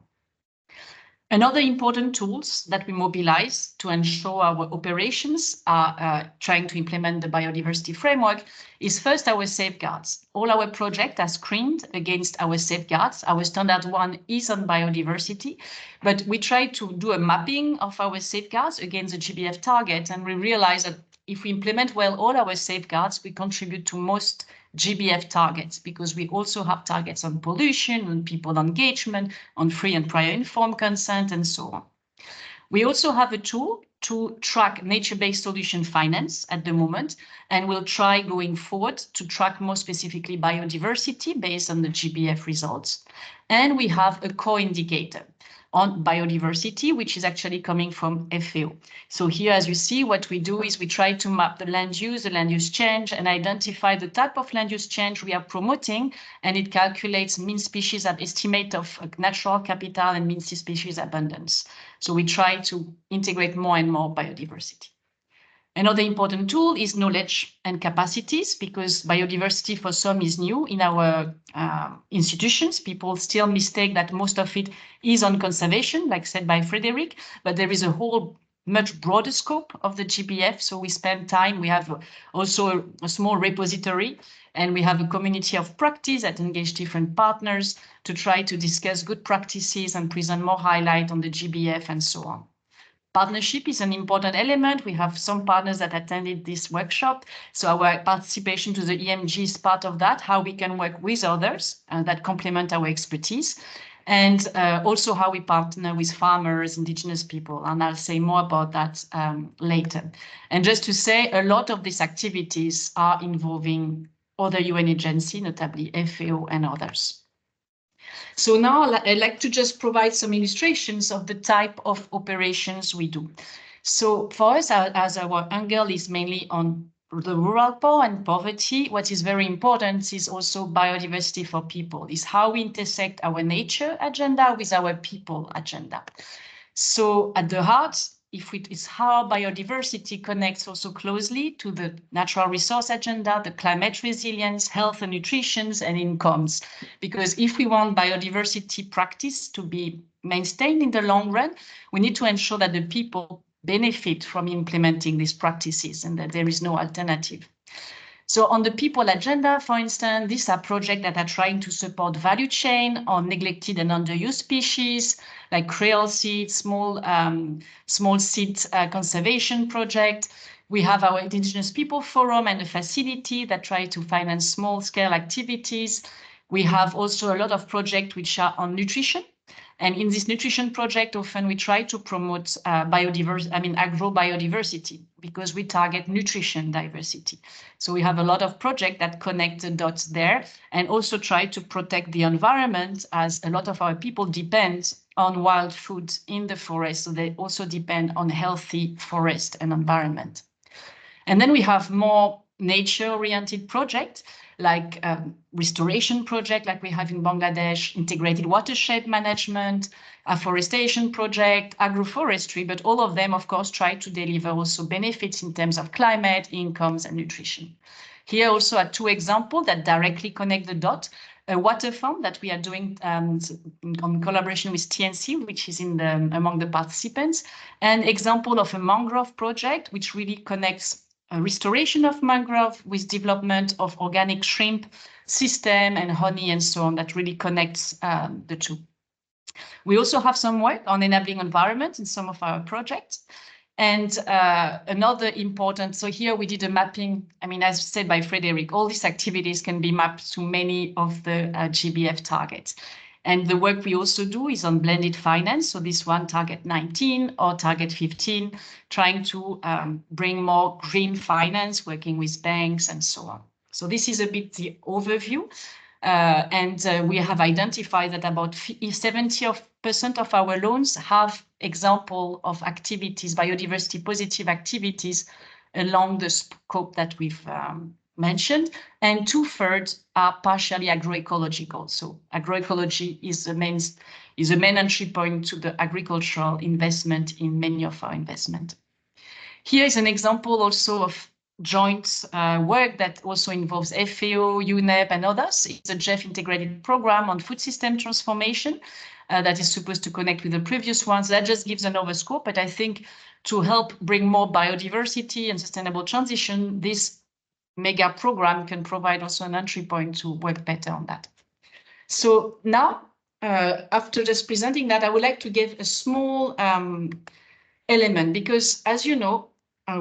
Another important tools that we mobilize to ensure our operations are trying to implement the biodiversity framework is first our safeguards. All our projects are screened against our safeguards. Our standard one is on biodiversity, but we try to do a mapping of our safeguards against the GBF target, and we realize that if we implement well all our safeguards, we contribute to most GBF targets, because we also have targets on pollution, on people engagement, on free and prior informed consent, and so on. We also have a tool to track nature-based solution finance at the moment, and we'll try going forward to track more specifically biodiversity based on the GBF results. And we have a core indicator on biodiversity, which is actually coming from FAO. So here, as you see, what we do is we try to map the land use change, and identify the type of land use change we are promoting, and it calculates mean species estimate of natural capital and mean species abundance. So we try to integrate more and more biodiversity. Another important tool is knowledge and capacities, because biodiversity for some is new in our institutions. People still mistake that most of it is on conservation, like said by Frederic, but there is a whole much broader scope of the GBF. So we spend time, we have also a small repository, and we have a community of practice that engage different partners to try to discuss good practices and present more highlight on the GBF and so on. Partnership is an important element. We have some partners that attended this workshop. So our participation to the EMG is part of that, how we can work with others that complement our expertise, and also how we partner with farmers, indigenous people. And I'll say more about that later. And just to say, a lot of these activities are involving other UN agencies, notably FAO and others. So now I'd like to just provide some illustrations of the type of operations we do. So for us, as our angle is mainly on the rural poor and poverty, what is very important is also biodiversity for people, is how we intersect our nature agenda with our people agenda. So at the heart, if it is how biodiversity connects also closely to the natural resource agenda, the climate resilience, health and nutrition, and incomes. Because if we want biodiversity practice to be maintained in the long run, we need to ensure that the people benefit from implementing these practices and that there is no alternative. So on the people agenda, for instance, these are projects that are trying to support value chain on neglected and underused species, like Creole seed, small seed conservation project. We have our Indigenous People Forum and a facility that try to finance small-scale activities. We have also a lot of projects which are on nutrition. And in this nutrition project, often we try to promote agro-biodiversity, because we target nutrition diversity. So we have a lot of projects that connect the dots there, and also try to protect the environment, as a lot of our people depend on wild food in the forest. So they also depend on healthy forest and environment. And then we have more nature-oriented projects, like restoration project like we have in Bangladesh, integrated watershed management, afforestation project, agroforestry, but all of them, of course, try to deliver also benefits in terms of climate, incomes, and nutrition. Here also are 2 examples that directly connect the dot. A water fund that we are doing on collaboration with TNC, which is among the participants, an example of a mangrove project, which really connects restoration of mangrove with development of organic shrimp system and honey and so on that really connects the two. We also have some work on enabling environment in some of our projects. And another important, so here we did a mapping, I mean, as said by Frederic, all these activities can be mapped to many of the GBF targets. And the work we also do is on blended finance. So this one, target 19 or target 15, trying to bring more green finance, working with banks and so on. So this is a bit the overview. We have identified that about 70% of our loans have example of activities, biodiversity positive activities along the scope that we've mentioned, and 2/3 are partially agroecological. So agroecology is the main entry point to the agricultural investment in many of our investment. Here is an example also of joint work that also involves FAO, UNEP, and others. It's a GEF integrated program on food system transformation that is supposed to connect with the previous ones. That just gives another scope, but I think to help bring more biodiversity and sustainable transition, this mega program can provide also an entry point to work better on that. So now, after just presenting that, I would like to give a small element, because as you know,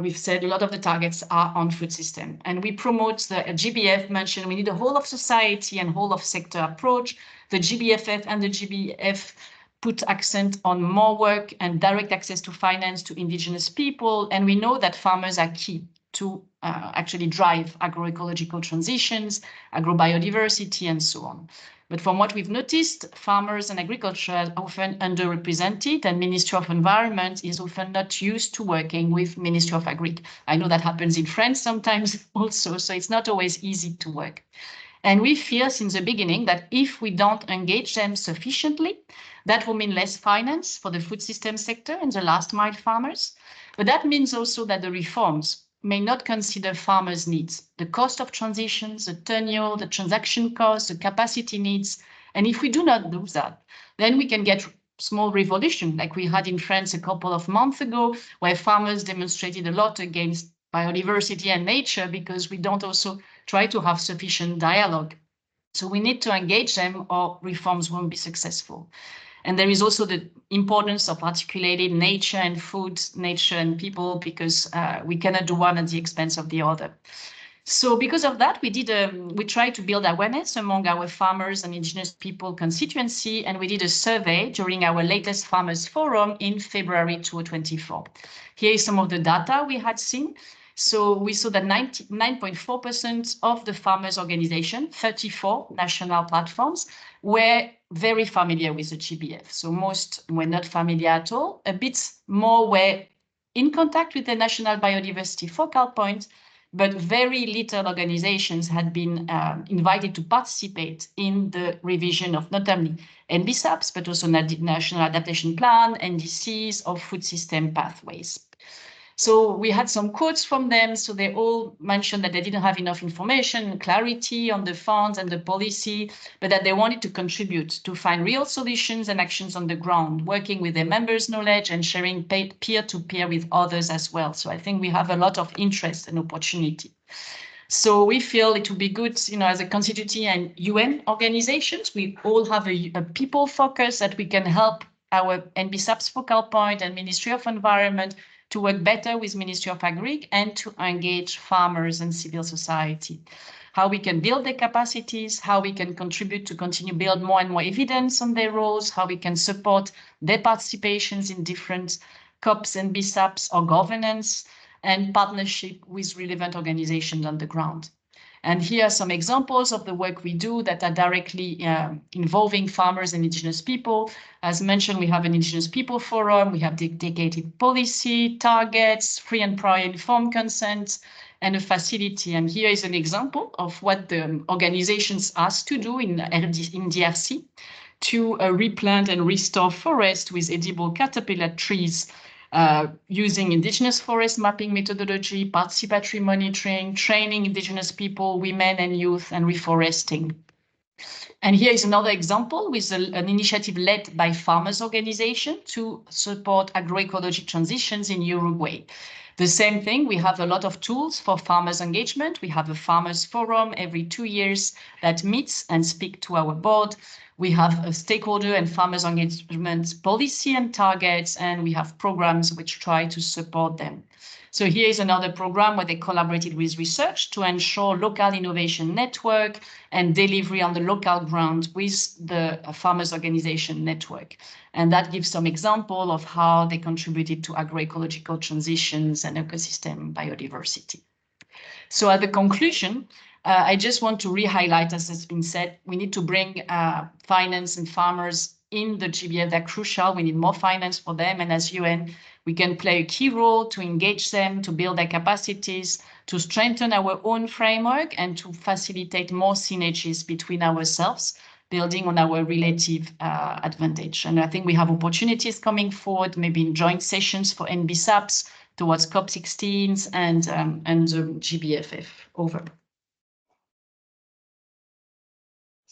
we've said a lot of the targets are on food system, and we promote the GBF mentioned we need a whole of society and whole of sector approach. The GBFF and the GBF put accent on more work and direct access to finance to indigenous people, and we know that farmers are key to actually drive agroecological transitions, agrobiodiversity, and so on. But from what we've noticed, farmers and agriculture are often underrepresented, and Ministry of Environment is often not used to working with Ministry of Agri. I know that happens in France sometimes also, so it's not always easy to work. And we feel since the beginning that if we don't engage them sufficiently, that will mean less finance for the food system sector and the last mile farmers. But that means also that the reforms may not consider farmers' needs, the cost of transitions, the tenure, the transaction costs, the capacity needs. And if we do not do that, then we can get small revolution like we had in France a couple of months ago, where farmers demonstrated a lot against biodiversity and nature because we don't also try to have sufficient dialogue. So we need to engage them or reforms won't be successful. And there is also the importance of articulating nature and food, nature and people, because we cannot do one at the expense of the other. So because of that, we tried to build awareness among our farmers and indigenous people constituency, and we did a survey during our latest Farmers Forum in February 2024. Here is some of the data we had seen. So we saw that 99.4% of the farmers' organization, 34 national platforms, were very familiar with the GBF. So most were not familiar at all. A bit more were in contact with the National Biodiversity Focal Point, but very little organizations had been invited to participate in the revision of not only NBSAPs, but also National Adaptation Plan, NDCs, or food system pathways. So we had some quotes from them. So they all mentioned that they didn't have enough information, clarity on the funds and the policy, but that they wanted to contribute to find real solutions and actions on the ground, working with their members' knowledge and sharing peer-to-peer with others as well. So I think we have a lot of interest and opportunity. So we feel it would be good, as a constituency and UN organizations, we all have a people focus that we can help our NBSAP's focal point and Ministry of Environment to work better with Ministry of Agri and to engage farmers and civil society. How we can build their capacities, how we can contribute to continue build more and more evidence on their roles, how we can support their participations in different COPs and BSAPs or governance, and partnership with relevant organizations on the ground. And here are some examples of the work we do that are directly involving farmers and indigenous people. As mentioned, we have an Indigenous People Forum, we have dedicated policy, targets, free and prior informed consent, and a facility. And here is an example of what the organizations asked to do in DRC to replant and restore forest with edible caterpillar trees, using indigenous forest mapping methodology, participatory monitoring, training indigenous people, women and youth, and reforesting. And here is another example with an initiative led by farmers' organization to support agroecology transitions in Uruguay. The same thing, we have a lot of tools for farmers engagement. We have a farmers forum every 2 years that meets and speak to our board. We have a stakeholder and farmers engagement policy and targets, and we have programs which try to support them. So here is another program where they collaborated with research to ensure local innovation network and delivery on the local ground with the farmers organization network. And that gives some example of how they contributed to agroecological transitions and ecosystem biodiversity. So at the conclusion, I just want to re-highlight, as has been said, we need to bring finance and farmers in the GBF. They're crucial. We need more finance for them. And as UN, we can play a key role to engage them, to build their capacities, to strengthen our own framework, and to facilitate more synergies between ourselves, building on our relative advantage. And I think we have opportunities coming forward, maybe in joint sessions for NBSAPs towards COP16s and the GBFF. Over.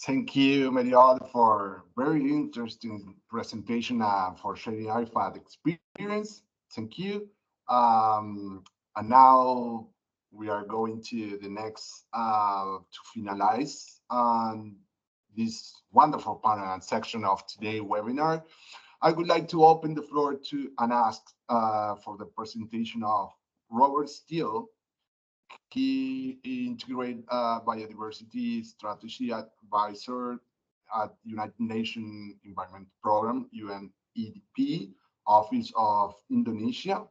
Thank you, Marielle, for very interesting presentation and for sharing IFAD experience. Thank you. And now we are going to the next to finalize this wonderful panel and section of today's webinar. I would like to open the floor to and ask for the presentation of Robert Steele, key integrated biodiversity strategy advisor at United Nations Environment Program, UNEDP, Office of Indonesia.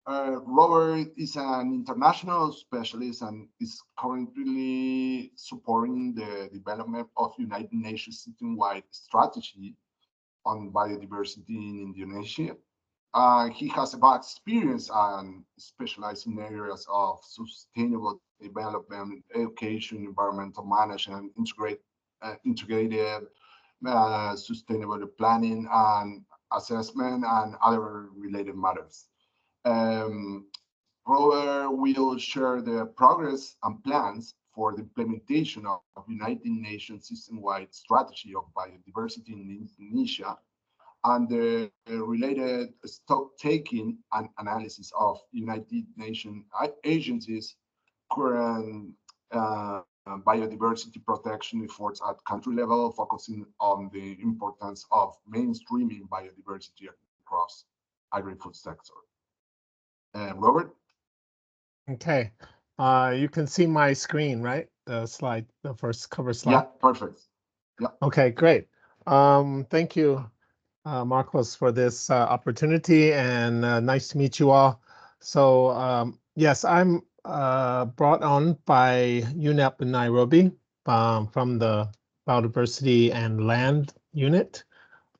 Robert is an international specialist and is currently supporting the development of United Nations system-wide strategy on biodiversity in Indonesia. He has a vast experience and specialized in areas of sustainable development, education, environmental management, integrated sustainable planning and assessment, and other related matters. Robert will share the progress and plans for the implementation of United Nations system-wide strategy of biodiversity in Indonesia, and the related stock-taking and analysis of United Nations agencies' current biodiversity protection efforts at country level, focusing on the importance of mainstreaming biodiversity across agri-food sector. Robert? Okay, you can see my screen, right? The slide, the first cover slide. Yeah, perfect. Yeah. Okay, great. Thank you, Marcos, for this opportunity, and nice to meet you all. So yes, I'm brought on by UNEP in Nairobi from the Biodiversity and Land Unit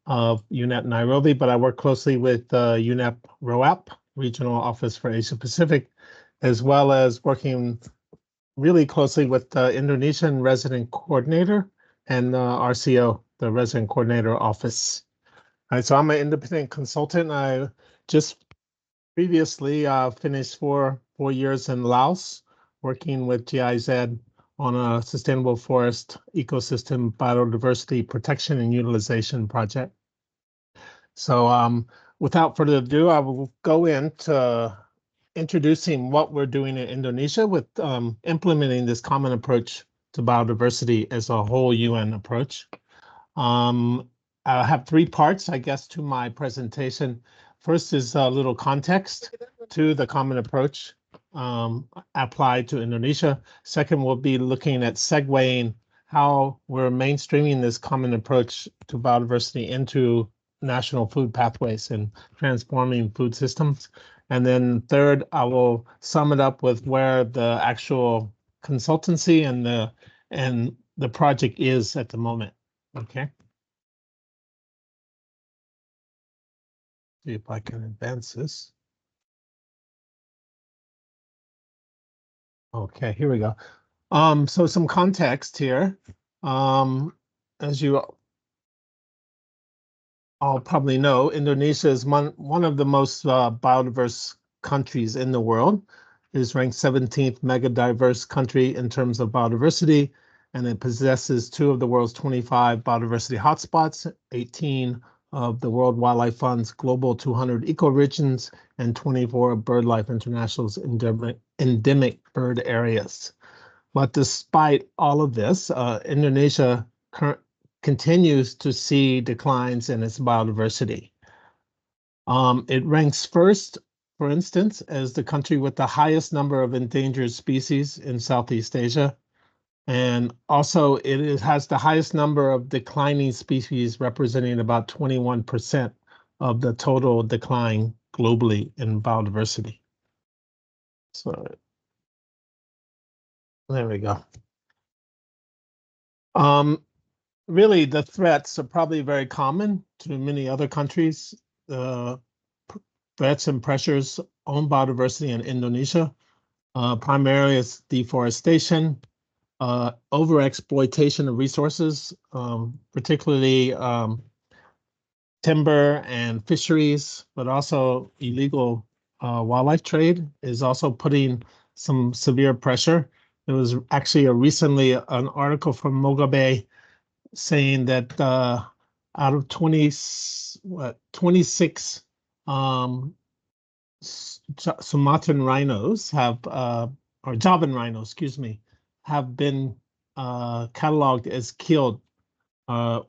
of UNEP Nairobi, but I work closely with UNEP ROAP, Regional Office for Asia Pacific, as well as working really closely with the Indonesian Resident Coordinator and RCO, the Resident Coordinator Office. All right, so I'm an independent consultant. I just previously finished four years in Laos, working with GIZ on a sustainable forest ecosystem biodiversity protection and utilization project. So without further ado, I will go into introducing what we're doing in Indonesia with implementing this common approach to biodiversity as a whole UN approach. I have three parts, I guess, to my presentation. First is a little context to the common approach applied to Indonesia. Second, we'll be looking at segueing how we're mainstreaming this common approach to biodiversity into national food pathways and transforming food systems. And then third, I will sum it up with where the actual consultancy and the project is at the moment. Okay. See if I can advance this. Okay, here we go. So some context here. As you all probably know, Indonesia is one of the most biodiverse countries in the world. It is ranked 17th mega diverse country in terms of biodiversity, and it possesses 2 of the world's 25 biodiversity hotspots, 18 of the World Wildlife Fund's Global 200 Ecoregions and 24 BirdLife International's endemic bird areas. But despite all of this, Indonesia continues to see declines in its biodiversity. It ranks first, for instance, as the country with the highest number of endangered species in Southeast Asia. And also it has the highest number of declining species, representing about 21% of the total decline globally in biodiversity. So there we go. Really, the threats are probably very common to many other countries. Threats and pressures on biodiversity in Indonesia, primarily is deforestation, overexploitation of resources, particularly timber and fisheries, but also illegal wildlife trade is also putting some severe pressure. There was actually recently an article from Mugabe saying that out of 26 Sumatran rhinos have, or Javan rhinos, excuse me, have been cataloged as killed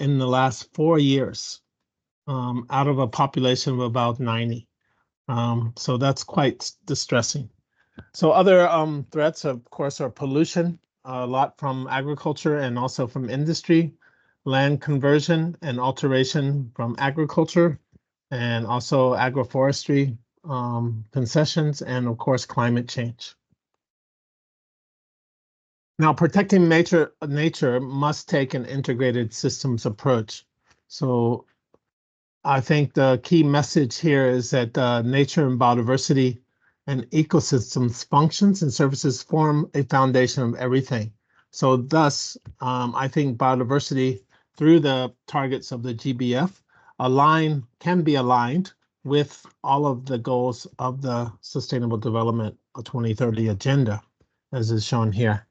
in the last 4 years out of a population of about 90. So that's quite distressing. So other threats, of course, are pollution, a lot from agriculture and also from industry, land conversion and alteration from agriculture, and also agroforestry concessions, and of course, climate change. Now, protecting nature must take an integrated systems approach. So I think the key message here is that nature and biodiversity and ecosystems functions and services form a foundation of everything. So thus, I think biodiversity through the targets of the GBF can be aligned with all of the goals of the Sustainable Development 2030 agenda, as is shown here.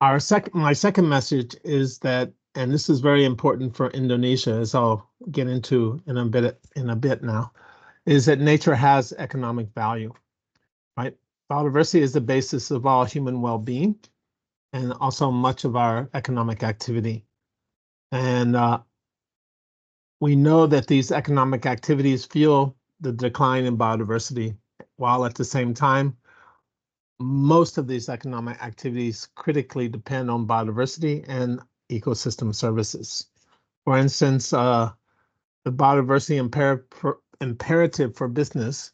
My second message is that, and this is very important for Indonesia, as I'll get into in a bit now, is that nature has economic value, right? Biodiversity is the basis of all human well-being and also much of our economic activity. And we know that these economic activities fuel the decline in biodiversity, while at the same time, most of these economic activities critically depend on biodiversity and ecosystem services. For instance, the biodiversity imperative for business,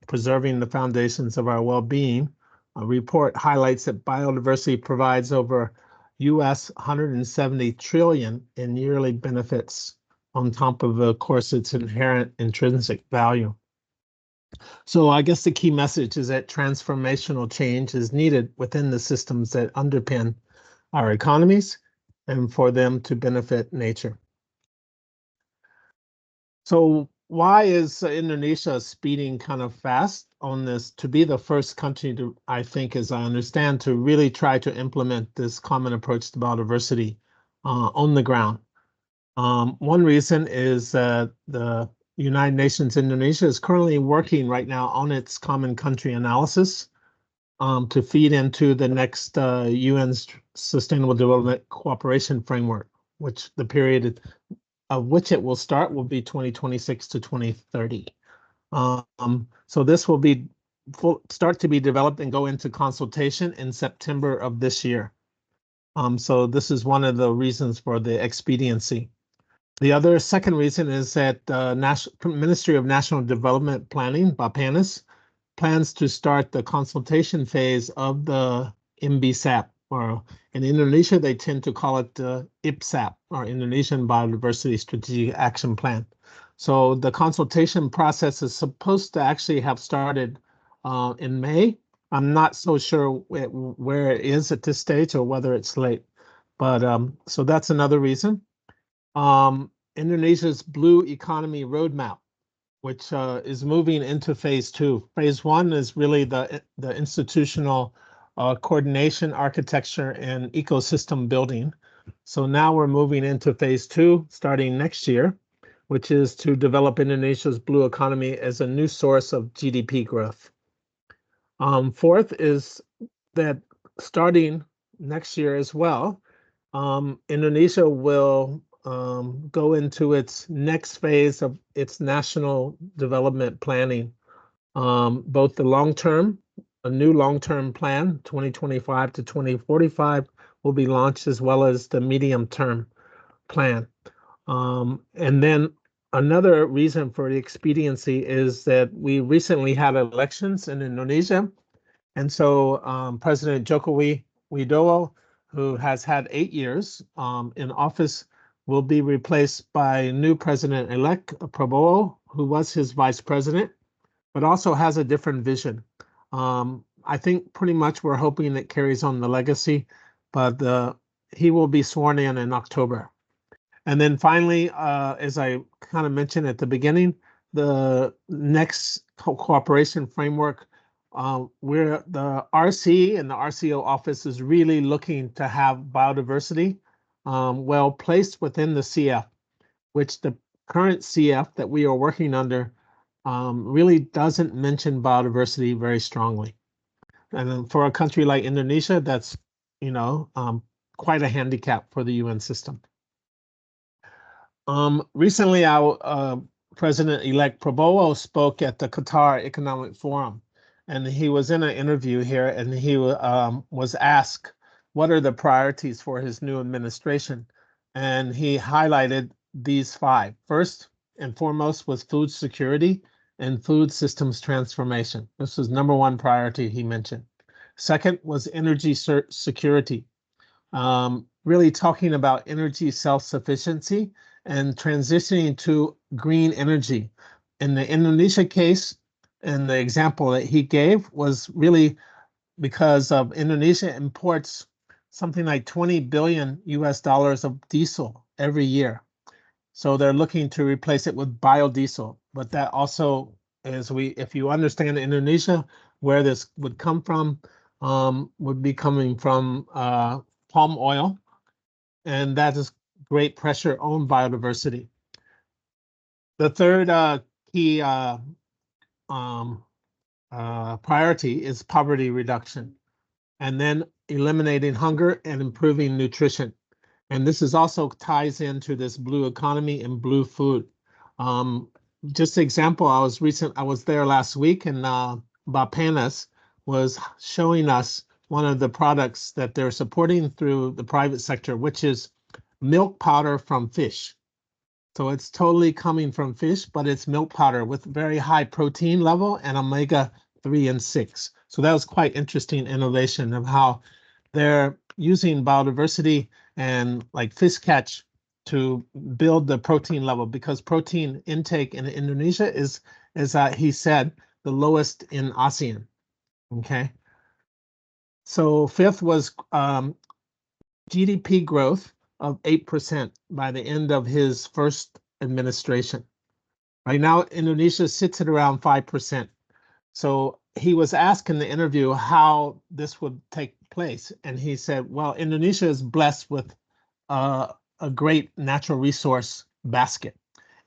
preserving the foundations of our well-being, a report highlights that biodiversity provides over US 170 trillion in yearly benefits on top of course, its inherent intrinsic value. So I guess the key message is that transformational change is needed within the systems that underpin our economies and for them to benefit nature. So why is Indonesia speeding kind of fast on this to be the first country to, I think, as I understand, to really try to implement this common approach to biodiversity on the ground? One reason is that the United Nations Indonesia is currently working right now on its common country analysis to feed into the next UN's Sustainable Development Cooperation Framework, which the period of which it will start will be 2026 to 2030. So this will be start to be developed and go into consultation in September of this year. So this is one of the reasons for the expediency. The second reason is that the Ministry of National Development Planning, BAPANAS, plans to start the consultation phase of the MBSAP, or in Indonesia, they tend to call it the IPSAP, or Indonesian Biodiversity Strategic Action Plan. So the consultation process is supposed to actually have started in May. I'm not so sure where it is at this stage or whether it's late, but so that's another reason. Indonesia's Blue Economy Roadmap, which is moving into phase 2. Phase 1 is really the institutional coordination, architecture, and ecosystem building. So now we're moving into phase 2 starting next year, which is to develop Indonesia's blue economy as a new source of GDP growth. Fourth is that starting next year as well, Indonesia will go into its next phase of its national development planning. Both the a new long-term plan, 2025 to 2045, will be launched, as well as the medium-term plan. And then another reason for the expediency is that we recently had elections in Indonesia. And so President Joko Widodo, who has had 8 years in office, will be replaced by new President-elect Prabowo, who was his vice president, but also has a different vision. I think pretty much we're hoping it carries on the legacy, but he will be sworn in October. And then finally, as I kind of mentioned at the beginning, the next cooperation framework, where the RC and the RCO office is really looking to have biodiversity well placed within the CF, which the current CF that we are working under really doesn't mention biodiversity very strongly. And then for a country like Indonesia, that's, quite a handicap for the UN system. Recently, our President-elect Prabowo spoke at the Qatar Economic Forum, and he was in an interview here, and he was asked, what are the priorities for his new administration? And he highlighted these 5. First and foremost was food security and food systems transformation. This was number 1 priority he mentioned. Second was energy security, really talking about energy self-sufficiency and transitioning to green energy. In the Indonesia case, and the example that he gave was really because of Indonesia imports something like $20 billion of diesel every year. So they're looking to replace it with biodiesel. But that also is, if you understand Indonesia, where this would come from, would be coming from palm oil, and that is great pressure on biodiversity. The third key priority is poverty reduction, and then eliminating hunger and improving nutrition. And this is also ties into this blue economy and blue food. Just example, I was there last week, and Bapenas was showing us one of the products that they're supporting through the private sector, which is milk powder from fish. So it's totally coming from fish, but it's milk powder with very high protein level and omega-3 and 6. So that was quite interesting innovation of how they're using biodiversity and like fish catch to build the protein level, because protein intake in Indonesia is he said, the lowest in ASEAN. Okay. So fifth was GDP growth of 8% by the end of his first administration. Right now, Indonesia sits at around 5%. So he was asked in the interview how this would take place. And he said, well, Indonesia is blessed with a great natural resource basket.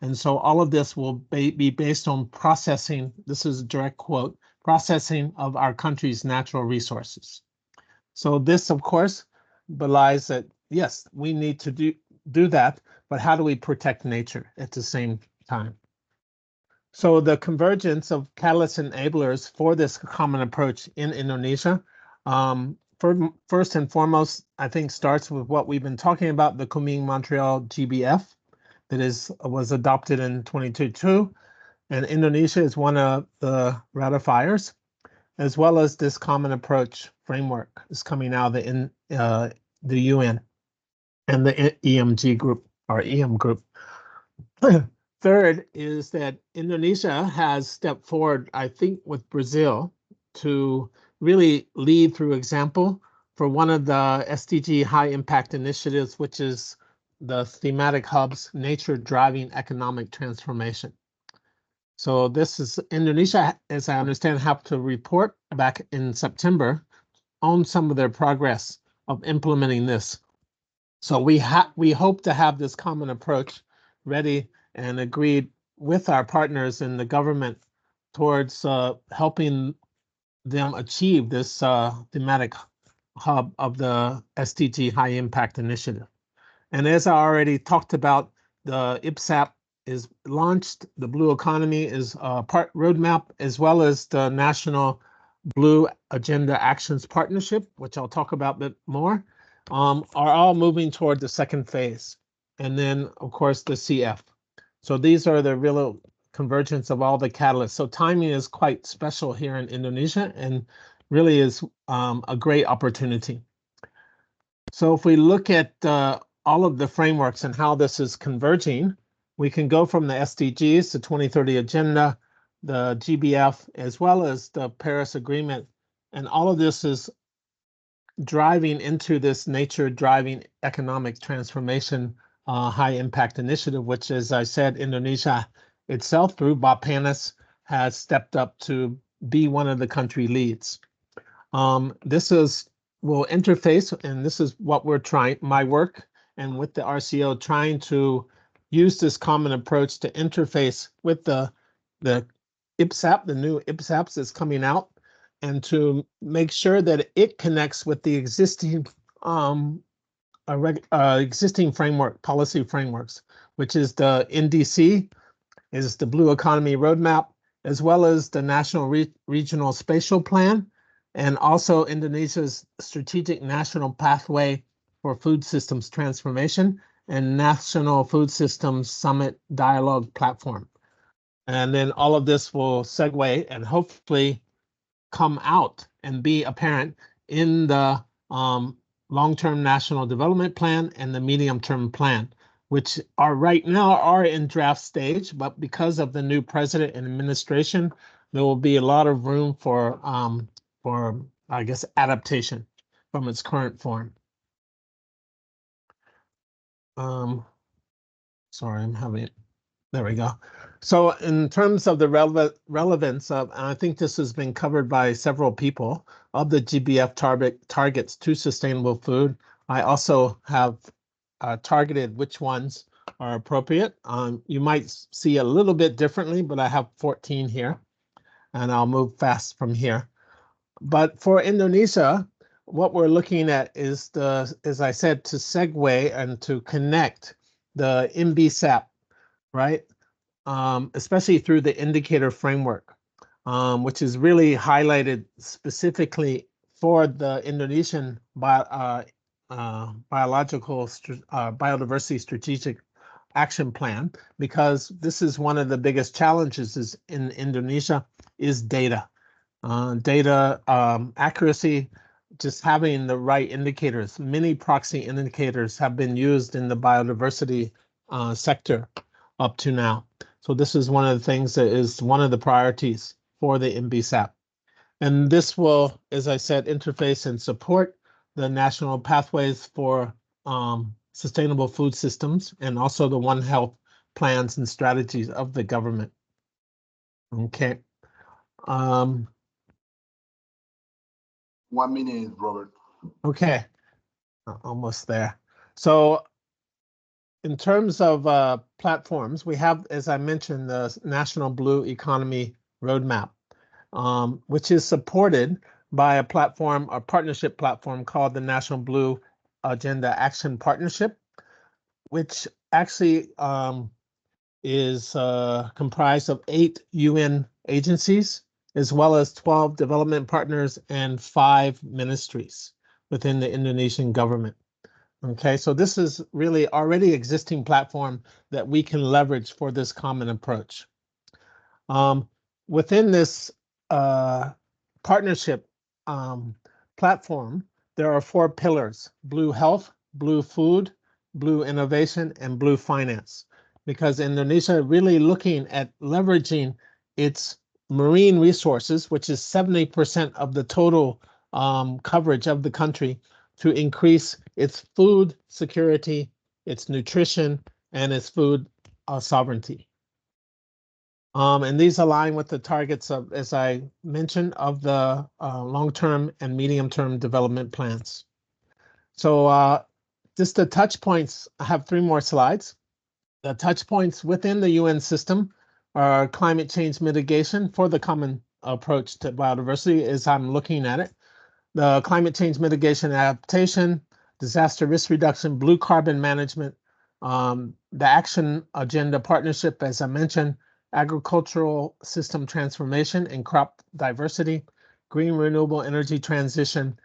And so all of this will be based on processing, this is a direct quote, processing of our country's natural resources. So this, of course, belies that, yes, we need to do that, but how do we protect nature at the same time? So the convergence of catalyst enablers for this common approach in Indonesia, first and foremost, I think starts with what we've been talking about, the Kunming-Montreal GBF that was adopted in 2022, and Indonesia is one of the ratifiers, as well as this common approach framework is coming out of the UN and the EMG group, or EM group. Third is that Indonesia has stepped forward, I think, with Brazil to really lead through example for one of the SDG high impact initiatives, which is the thematic hubs, nature driving economic transformation. So this is Indonesia, as I understand, have to report back in September on some of their progress of implementing this. So we hope to have this common approach ready and agreed with our partners in the government towards helping them achieve this thematic hub of the SDG High Impact Initiative. And as I already talked about, the IPSAP is launched, the Blue Economy is a part roadmap, as well as the National Blue Agenda Actions Partnership, which I'll talk about a bit more, are all moving toward the second phase. And then, of course, the CF. So these are the real convergence of all the catalysts. So timing is quite special here in Indonesia and really is a great opportunity. So if we look at all of the frameworks and how this is converging, we can go from the SDGs, the 2030 Agenda, the GBF, as well as the Paris Agreement. And all of this is driving into this nature driving economic transformation high impact initiative, which, as I said, Indonesia itself through Bappenas has stepped up to be one of the country leads. This will interface, and this is what we're trying, my work and with the RCO, trying to use this common approach to interface with the IPSAP, the new IPSAPs that's coming out, and to make sure that it connects with the existing existing framework, policy frameworks, which is the NDC, is the Blue Economy Roadmap, as well as the National Regional Spatial Plan, and also Indonesia's Strategic National Pathway for Food Systems Transformation and National Food Systems Summit Dialogue Platform. And then all of this will segue and hopefully come out and be apparent in the long-term national development plan and the medium-term plan, which are right now are in draft stage, but because of the new president and administration, there will be a lot of room for I guess adaptation from its current form. Sorry, I'm having it. There we go. So in terms of the relevance of, and I think this has been covered by several people, of the GBF targets to sustainable food, I also have targeted which ones are appropriate. You might see a little bit differently, but I have 14 here, and I'll move fast from here. But for Indonesia, what we're looking at is as I said, to segue and to connect the MBSAP, right? Especially through the indicator framework, which is really highlighted specifically for the Indonesian biodiversity strategic action plan, because this is one of the biggest challenges in Indonesia is data. Data accuracy, just having the right indicators. Many proxy indicators have been used in the biodiversity sector up to now. So this is one of the things that is one of the priorities for the MBSAP. And this will, as I said, interface and support the national pathways for sustainable food systems and also the One Health plans and strategies of the government. Okay. 1 minute, Robert. Okay, almost there. So in terms of platforms, we have, as I mentioned, the National Blue Economy Roadmap, which is supported by a platform, a partnership platform called the National Blue Agenda Action Partnership, which actually is comprised of 8 UN agencies, as well as 12 development partners and 5 ministries within the Indonesian government. Okay, so this is really already existing platform that we can leverage for this common approach. Within this partnership platform, there are 4 pillars: blue health, blue food, blue innovation, and blue finance, because Indonesia really looking at leveraging its marine resources, which is 70% of the total coverage of the country, to increase its food security, its nutrition, and its food sovereignty. And these align with the targets of, as I mentioned, of the long-term and medium-term development plans. So just the touch points. I have 3 more slides. The touch points within the UN system are climate change mitigation for the common approach to biodiversity as I'm looking at it. The climate change mitigation adaptation, disaster risk reduction, blue carbon management, the action agenda partnership, as I mentioned, agricultural system transformation and crop diversity, green renewable energy transition,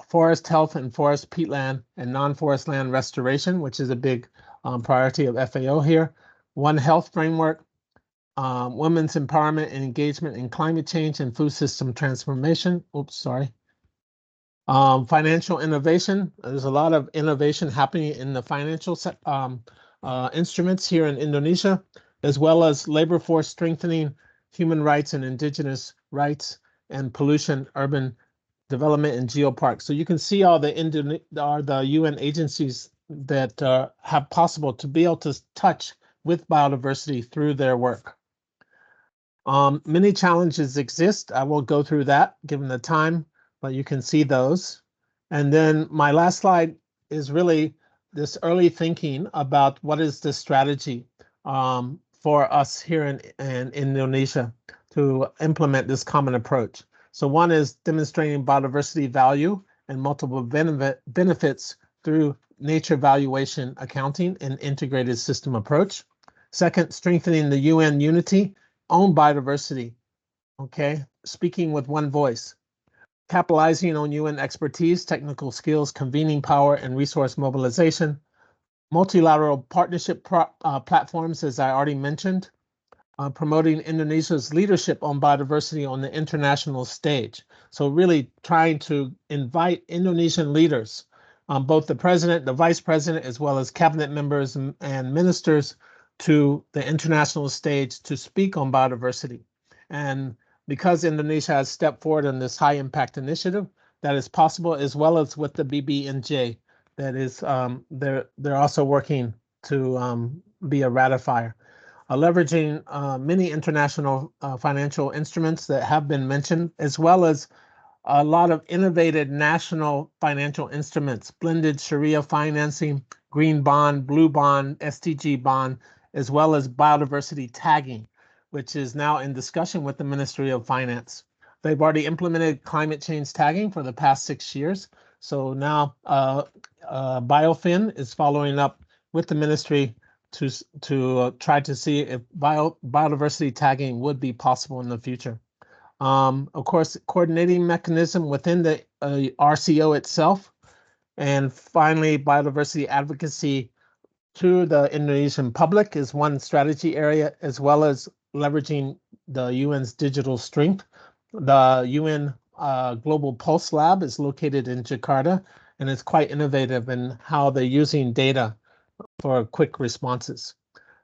forest health and forest peatland and non-forest land restoration, which is a big priority of FAO here, One Health framework, women's empowerment and engagement in climate change and food system transformation. Oops, sorry. Financial innovation. There's a lot of innovation happening in the financial instruments here in Indonesia, as well as labor force strengthening, human rights and indigenous rights, and pollution, urban development, and geoparks. So you can see all the UN agencies that have possible to be able to touch with biodiversity through their work. Many challenges exist. I won't go through that given the time, but you can see those. And then my last slide is really this early thinking about what is the strategy for us here in Indonesia to implement this common approach. So one is demonstrating biodiversity value and multiple benefits through nature valuation accounting and integrated system approach. Second, strengthening the UN unity on biodiversity, okay? Speaking with one voice. Capitalizing on UN expertise, technical skills, convening power, and resource mobilization. Multilateral partnership platforms, as I already mentioned. Promoting Indonesia's leadership on biodiversity on the international stage. So really trying to invite Indonesian leaders, both the president, the vice president, as well as cabinet members and ministers to the international stage to speak on biodiversity. And because Indonesia has stepped forward on this high impact initiative, that is possible, as well as with the BBNJ, that is, they're also working to be a ratifier. Leveraging many international financial instruments that have been mentioned, as well as a lot of innovative national financial instruments, blended Sharia financing, green bond, blue bond, SDG bond, as well as biodiversity tagging, which is now in discussion with the Ministry of Finance. They've already implemented climate change tagging for the past 6 years. So now BioFin is following up with the ministry to try to see if biodiversity tagging would be possible in the future. Of course, coordinating mechanism within the RCO itself, and finally, biodiversity advocacy to the Indonesian public is one strategy area, as well as leveraging the UN's digital strength. The UN Global Pulse Lab is located in Jakarta, and it's quite innovative in how they're using data for quick responses.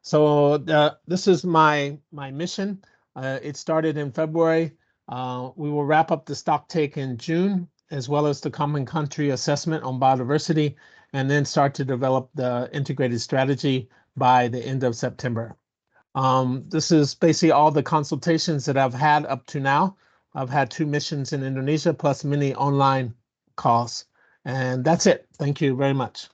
So this is my mission. It started in February. We will wrap up the stock take in June, as well as the common country assessment on biodiversity, and then start to develop the integrated strategy by the end of September. This is basically all the consultations that I've had up to now. I've had 2 missions in Indonesia, plus many online calls. And that's it. Thank you very much.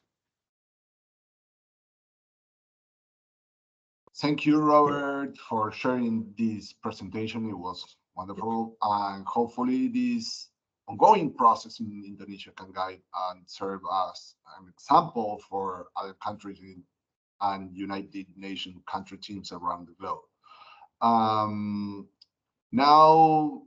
Thank you, Robert, for sharing this presentation. It was wonderful. And hopefully this ongoing process in Indonesia can guide and serve as an example for other countries and United Nations country teams around the globe. Now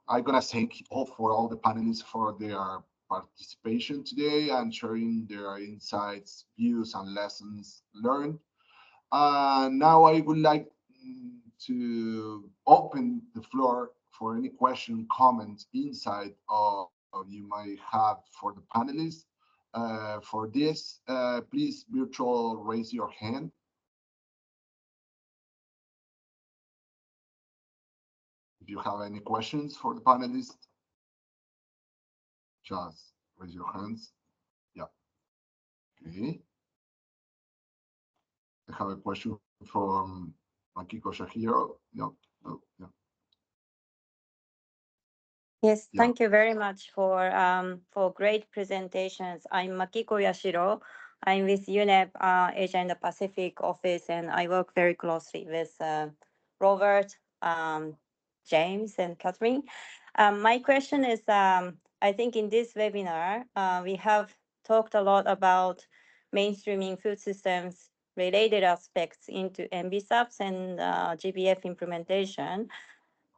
I'm gonna thank all the panelists for their participation today and sharing their insights, views, and lessons learned. Now I would like to open the floor for any question, comments, insight you might have for the panelists. For this, please virtual raise your hand. If you have any questions for the panelists, just raise your hands. Yeah. Okay. I have a question from Makiko Shahiro. No, no, no. Yes, Yeah. thank you very much for great presentations. I'm Makiko Yashiro. I'm with UNEP Asia and the Pacific office, and I work very closely with Robert, James, and Catherine. My question is, I think in this webinar, we have talked a lot about mainstreaming food systems related aspects into MBSAPs and GBF implementation.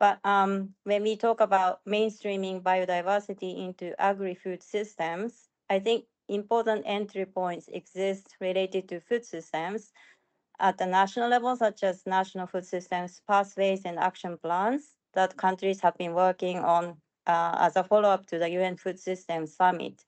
But when we talk about mainstreaming biodiversity into agri-food systems, I think important entry points exist related to food systems at the national level, such as national food systems pathways and action plans that countries have been working on as a follow-up to the UN Food Systems Summit.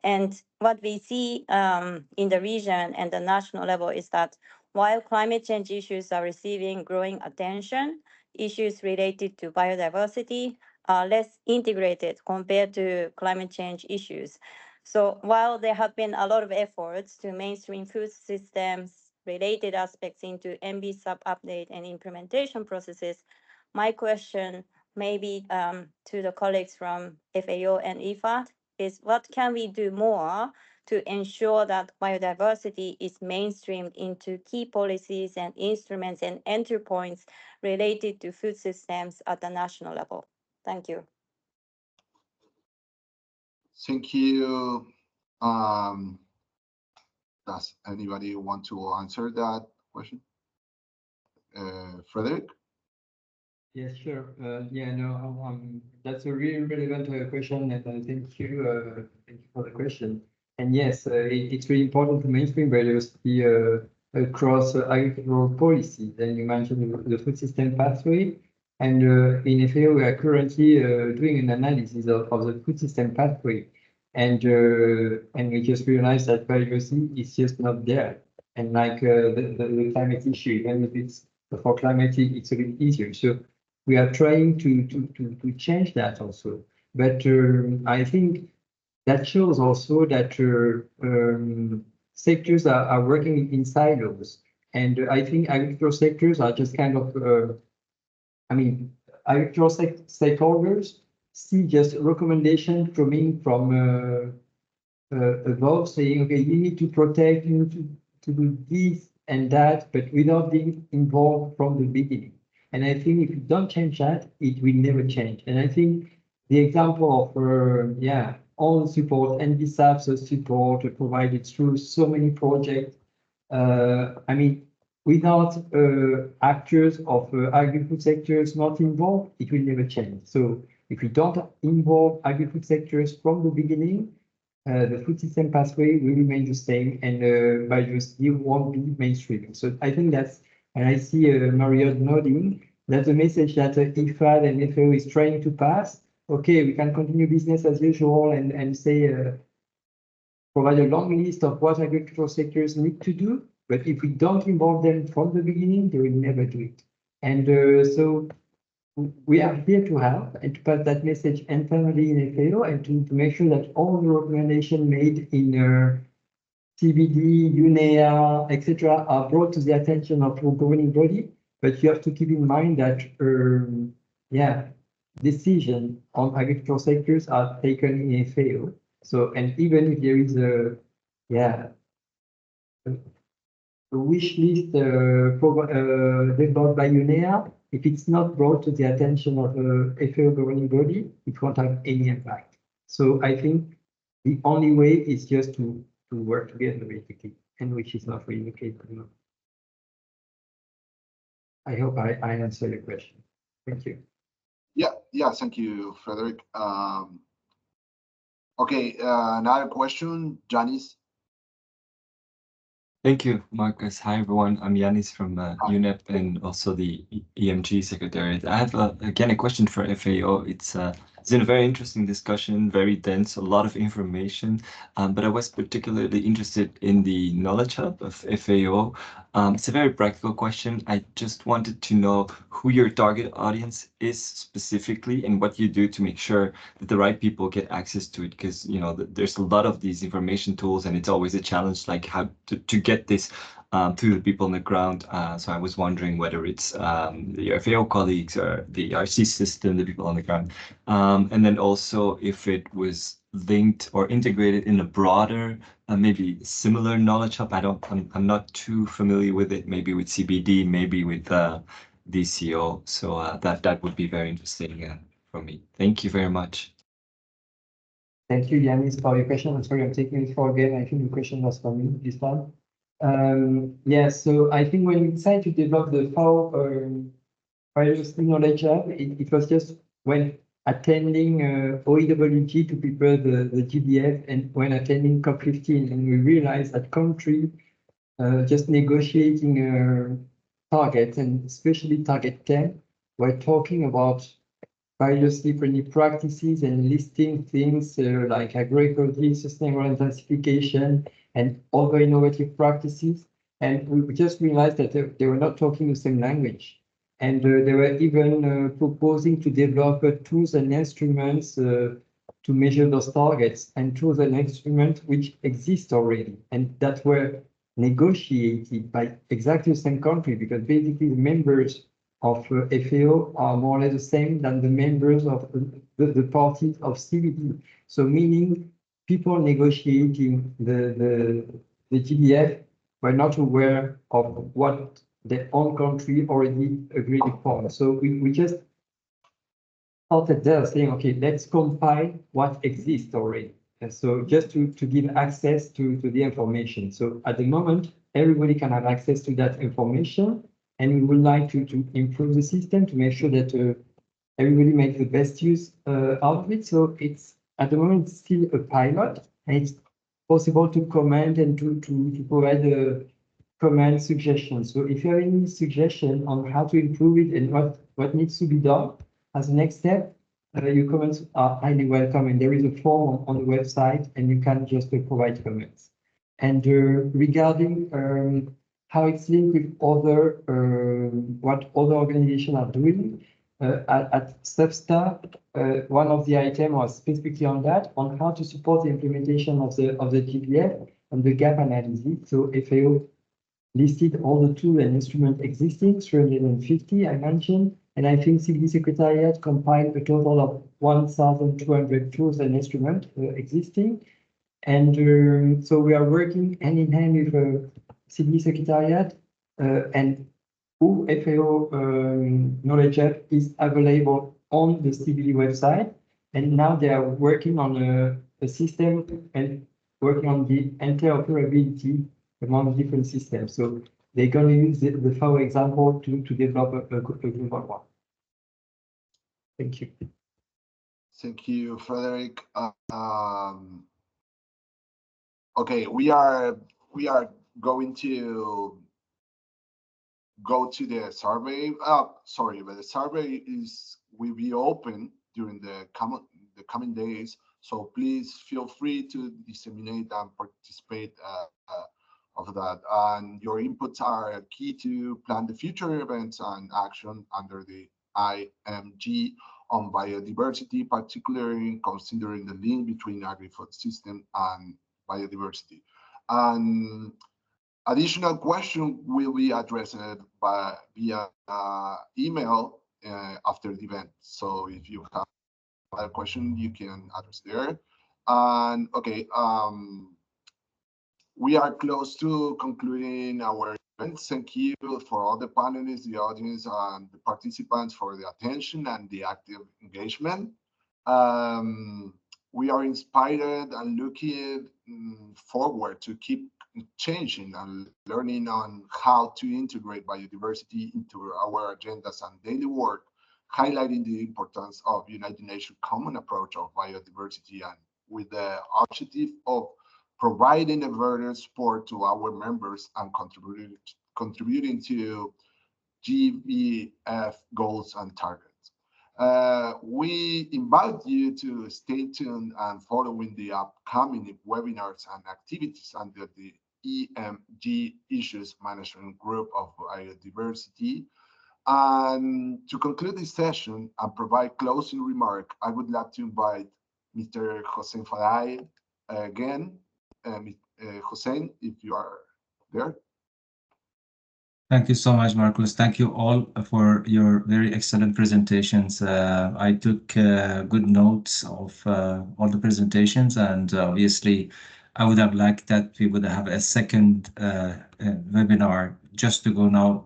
And what we see in the region and the national level is that while climate change issues are receiving growing attention, issues related to biodiversity are less integrated compared to climate change issues. So while there have been a lot of efforts to mainstream food systems related aspects into MB sub update and implementation processes, my question maybe to the colleagues from FAO and IFAD is what can we do more to ensure that biodiversity is mainstreamed into key policies and instruments and entry points related to food systems at the national level? Thank you. Thank you. Does anybody want to answer that question? Frederick? Yes, sure. Yeah, no, that's a really relevant question, and thank you for the question. And yes, it's really important to mainstream biodiversity across agricultural policy. Then you mentioned the food system pathway, and in FAO we are currently doing an analysis of the food system pathway, and we just realized that biodiversity is just not there. And like the climate issue, even if it's for climate, it's a bit easier. So we are trying to change that also. But I think that shows also that sectors are working in silos. And I think agricultural sectors are just kind of, agricultural stakeholders see just recommendation coming from above saying, okay, you need to protect, you need to do this and that, but without being involved from the beginning. And I think if you don't change that, it will never change. And I think the example of, all support, NBSAP's support provided through so many projects, without actors of agri-food sectors not involved, it will never change. So if we don't involve agri-food sectors from the beginning, the food system pathway will remain the same, and biodiversity won't be mainstreaming. So I think that's, and I see Marriott nodding, that's the message that IFAD and FAO is trying to pass. Okay, we can continue business as usual and say, provide a long list of what agricultural sectors need to do, but if we don't involve them from the beginning, they will never do it. And so we are here to help and to pass that message internally in FAO and to make sure that all the recommendations made in CBD, UNEA, etc., are brought to the attention of the governing body. But you have to keep in mind that, decisions on agricultural sectors are taken in FAO. So, and even if there is a wish list developed by UNEA, if it's not brought to the attention of a FAO governing body, it won't have any impact. So I think the only way is just to work together, basically, and which is not really the case anymore. I hope I answered your question. Thank you. Yeah, thank you, Frederick. Okay, another question, Janice. Thank you, Marcus. Hi, everyone. I'm Yanis from UNEP and also the EMG Secretariat. I have, again, a question for FAO. It's been a very interesting discussion, very dense, a lot of information, but I was particularly interested in the knowledge hub of FAO. It's a very practical question. I just wanted to know who your target audience is specifically and what you do to make sure that the right people get access to it, because, you know, there's a lot of these information tools and it's always a challenge, like how to get this to the people on the ground. So I was wondering whether it's the FAO colleagues or the RC system, the people on the ground, and then also if it was linked or integrated in a broader, maybe similar knowledge hub. I'm not too familiar with it. Maybe with CBD, maybe with DCO. So that would be very interesting for me. Thank you very much. Thank you, Yanis, for your question. I'm sorry, I'm taking it for again. I think the question was for me this time. Yes, so I think when we decided to develop the FAO biodiversity knowledge hub, it was just when attending OEWG to prepare the GBF and when attending COP15, and we realized that country just negotiating targets, and especially target 10, we're talking about biodiversity friendly practices and listing things like agroecology, sustainable intensification, and other innovative practices. And we just realized that they were not talking the same language. And they were even proposing to develop tools and instruments to measure those targets, and tools and instruments which exist already and that were negotiated by exactly the same country, because basically the members of FAO are more or less the same than the members of the parties of CBD. So meaning people negotiating the GBF were not aware of what their own country already agreed upon. So we just started there saying, okay, let's compile what exists already. And so just to give access to the information. So at the moment, everybody can have access to that information. And we would like to improve the system to make sure that everybody makes the best use out of it. So it's at the moment it's still a pilot, and it's possible to comment and to provide comment suggestions. So if you have any suggestion on how to improve it and what needs to be done as a next step, your comments are highly welcome. And there is a form on the website, and you can just provide comments. And regarding how it's linked with other, what other organizations are doing. At Substar, one of the items was specifically on that, on how to support the implementation of the GBF and the gap analysis. So FAO listed all the tools and instruments existing, 350 I mentioned, and I think CBD Secretariat compiled a total of 1,200 tools and instruments existing. And so we are working hand in hand with CBD Secretariat, and FAO Knowledge Hub is available on the CBD website. And now they are working on a system and working on the interoperability among different systems. So they're going to use the FAO example to develop a global one. Thank you. Thank you, Frederick. Okay, we are going to go to the survey. Sorry, but the survey will be open during the coming days. So please feel free to disseminate and participate of that. And your inputs are key to plan the future events and action under the IMG on biodiversity, particularly considering the link between Agrifood Systems and biodiversity. And additional question will be addressed via email after the event. So if you have a question, you can address there. And okay, we are close to concluding our event. Thank you for all the panelists, the audience, and the participants for the attention and the active engagement. We are inspired and looking forward to keep changing and learning on how to integrate biodiversity into our agendas and daily work, highlighting the importance of United Nations common approach of biodiversity, and with the objective of providing a further support to our members and contributing to GBF goals and targets. We invite you to stay tuned and following the upcoming webinars and activities under the EMG Issues Management Group of Biodiversity. And to conclude this session and provide closing remark, I would like to invite Mr. Hossein Fadai again. Hossein, if you are there. Thank you so much, Marcus. Thank you all for your very excellent presentations. I took good notes of all the presentations, and obviously, I would have liked that we would have a second webinar just to go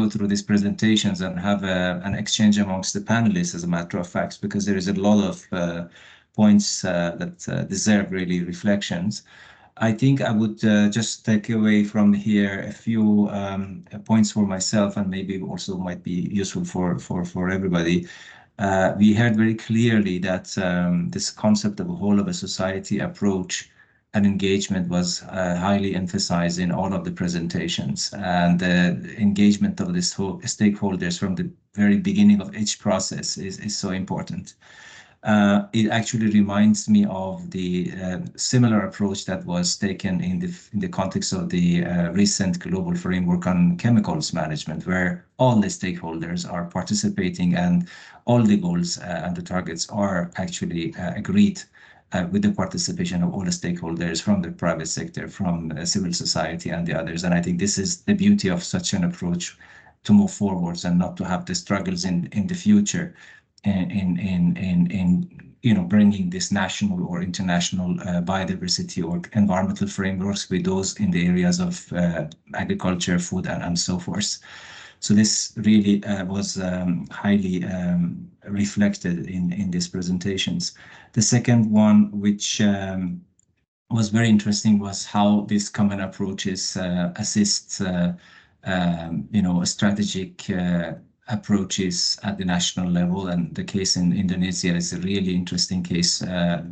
through these presentations and have an exchange amongst the panelists, as a matter of fact, because there is a lot of points that deserve really reflections. I think I would just take away from here a few points for myself, and maybe also might be useful for everybody. We heard very clearly that this concept of a whole of a society approach and engagement was highly emphasized in all of the presentations, and the engagement of the stakeholders from the very beginning of each process is so important. It actually reminds me of the similar approach that was taken in the context of the recent global framework on chemicals management, where all the stakeholders are participating and all the goals and the targets are actually agreed with the participation of all the stakeholders from the private sector, from civil society and the others. And I think this is the beauty of such an approach, to move forwards and not to have the struggles in the future in bringing this national or international biodiversity or environmental frameworks with those in the areas of agriculture, food, and so forth. So this really was highly reflected in these presentations. The second one, which was very interesting, was how these common approaches assist strategic approaches at the national level. And the case in Indonesia is a really interesting case,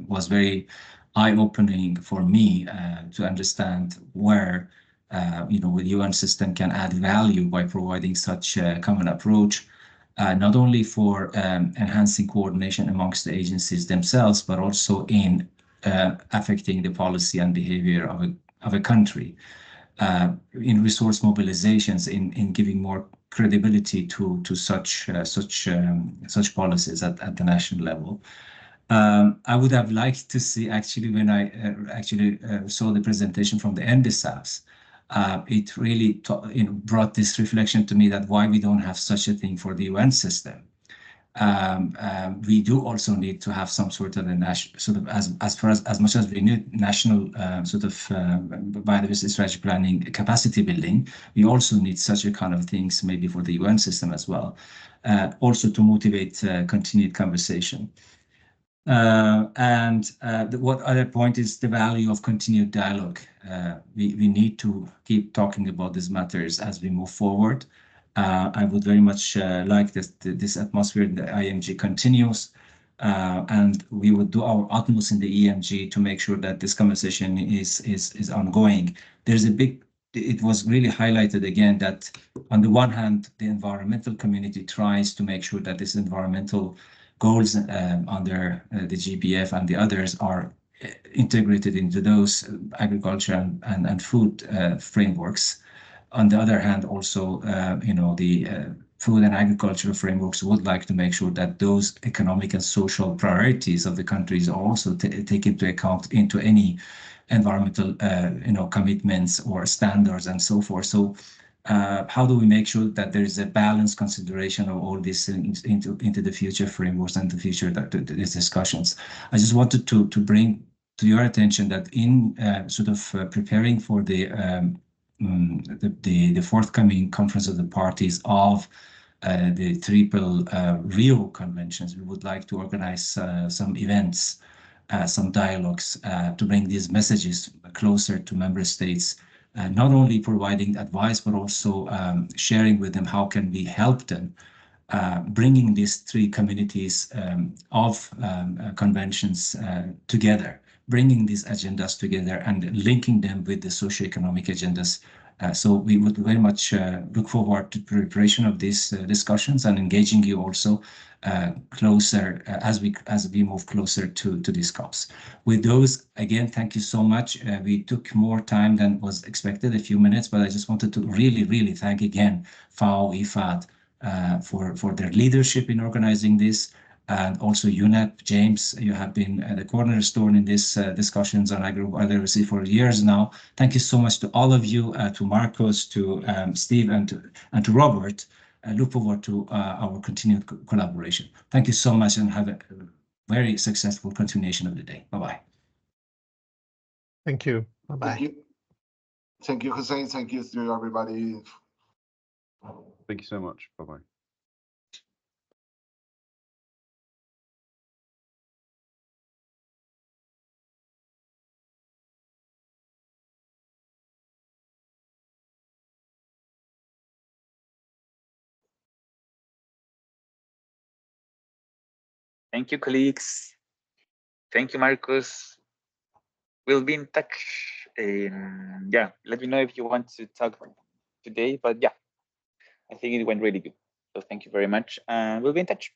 was very eye-opening for me to understand where the UN system can add value by providing such a common approach, not only for enhancing coordination amongst the agencies themselves, but also in affecting the policy and behavior of a country, in resource mobilizations, in giving more credibility to such policies at the national level. I would have liked to see, actually, when I saw the presentation from the NDSAS, it really brought this reflection to me that why we don't have such a thing for the UN system. We do also need to have some sort of a national, sort of as much as we need national biodiversity strategy planning capacity building, we also need such a kind of things maybe for the UN system as well, also to motivate continued conversation. What other point is the value of continued dialogue. We need to keep talking about these matters as we move forward. I would very much like this atmosphere in the IMG continues, and we would do our utmost in the EMG to make sure that this conversation is ongoing. It was really highlighted again that on the one hand, the environmental community tries to make sure that this environmental goals under the GBF and the others are integrated into those agriculture and food frameworks. On the other hand, also, the food and agricultural frameworks would like to make sure that those economic and social priorities of the countries are also taken into account into any environmental, commitments or standards and so forth. So, how do we make sure that there is a balanced consideration of all these things into the future frameworks and the future these discussions? I just wanted to bring to your attention that in preparing for the forthcoming conference of the parties of the triple Rio conventions, we would like to organize some events, some dialogues to bring these messages closer to member states, not only providing advice, but also sharing with them how can we help them, bringing these three communities of conventions together, bringing these agendas together and linking them with the socioeconomic agendas. So we would very much look forward to the preparation of these discussions and engaging you also closer as we move closer to these COPs. With those, again, thank you so much. We took more time than was expected, a few minutes, but I just wanted to really, really thank again FAO, IFAD, for their leadership in organizing this, and also UNEP. James, you have been the cornerstone in these discussions on agrobiodiversity for years now. Thank you so much to all of you, to Marcos, to Steve, and to Robert. I look forward to our continued collaboration. Thank you so much, and have a very successful continuation of the day. Bye-bye. Thank you. Bye-bye. Thank you. Thank you, Hussein. Thank you to everybody. Thank you so much. Bye-bye. Thank you, colleagues. Thank you, Marcos. We'll be in touch. Yeah, let me know if you want to talk today, but yeah, I think it went really good. So thank you very much, and we'll be in touch.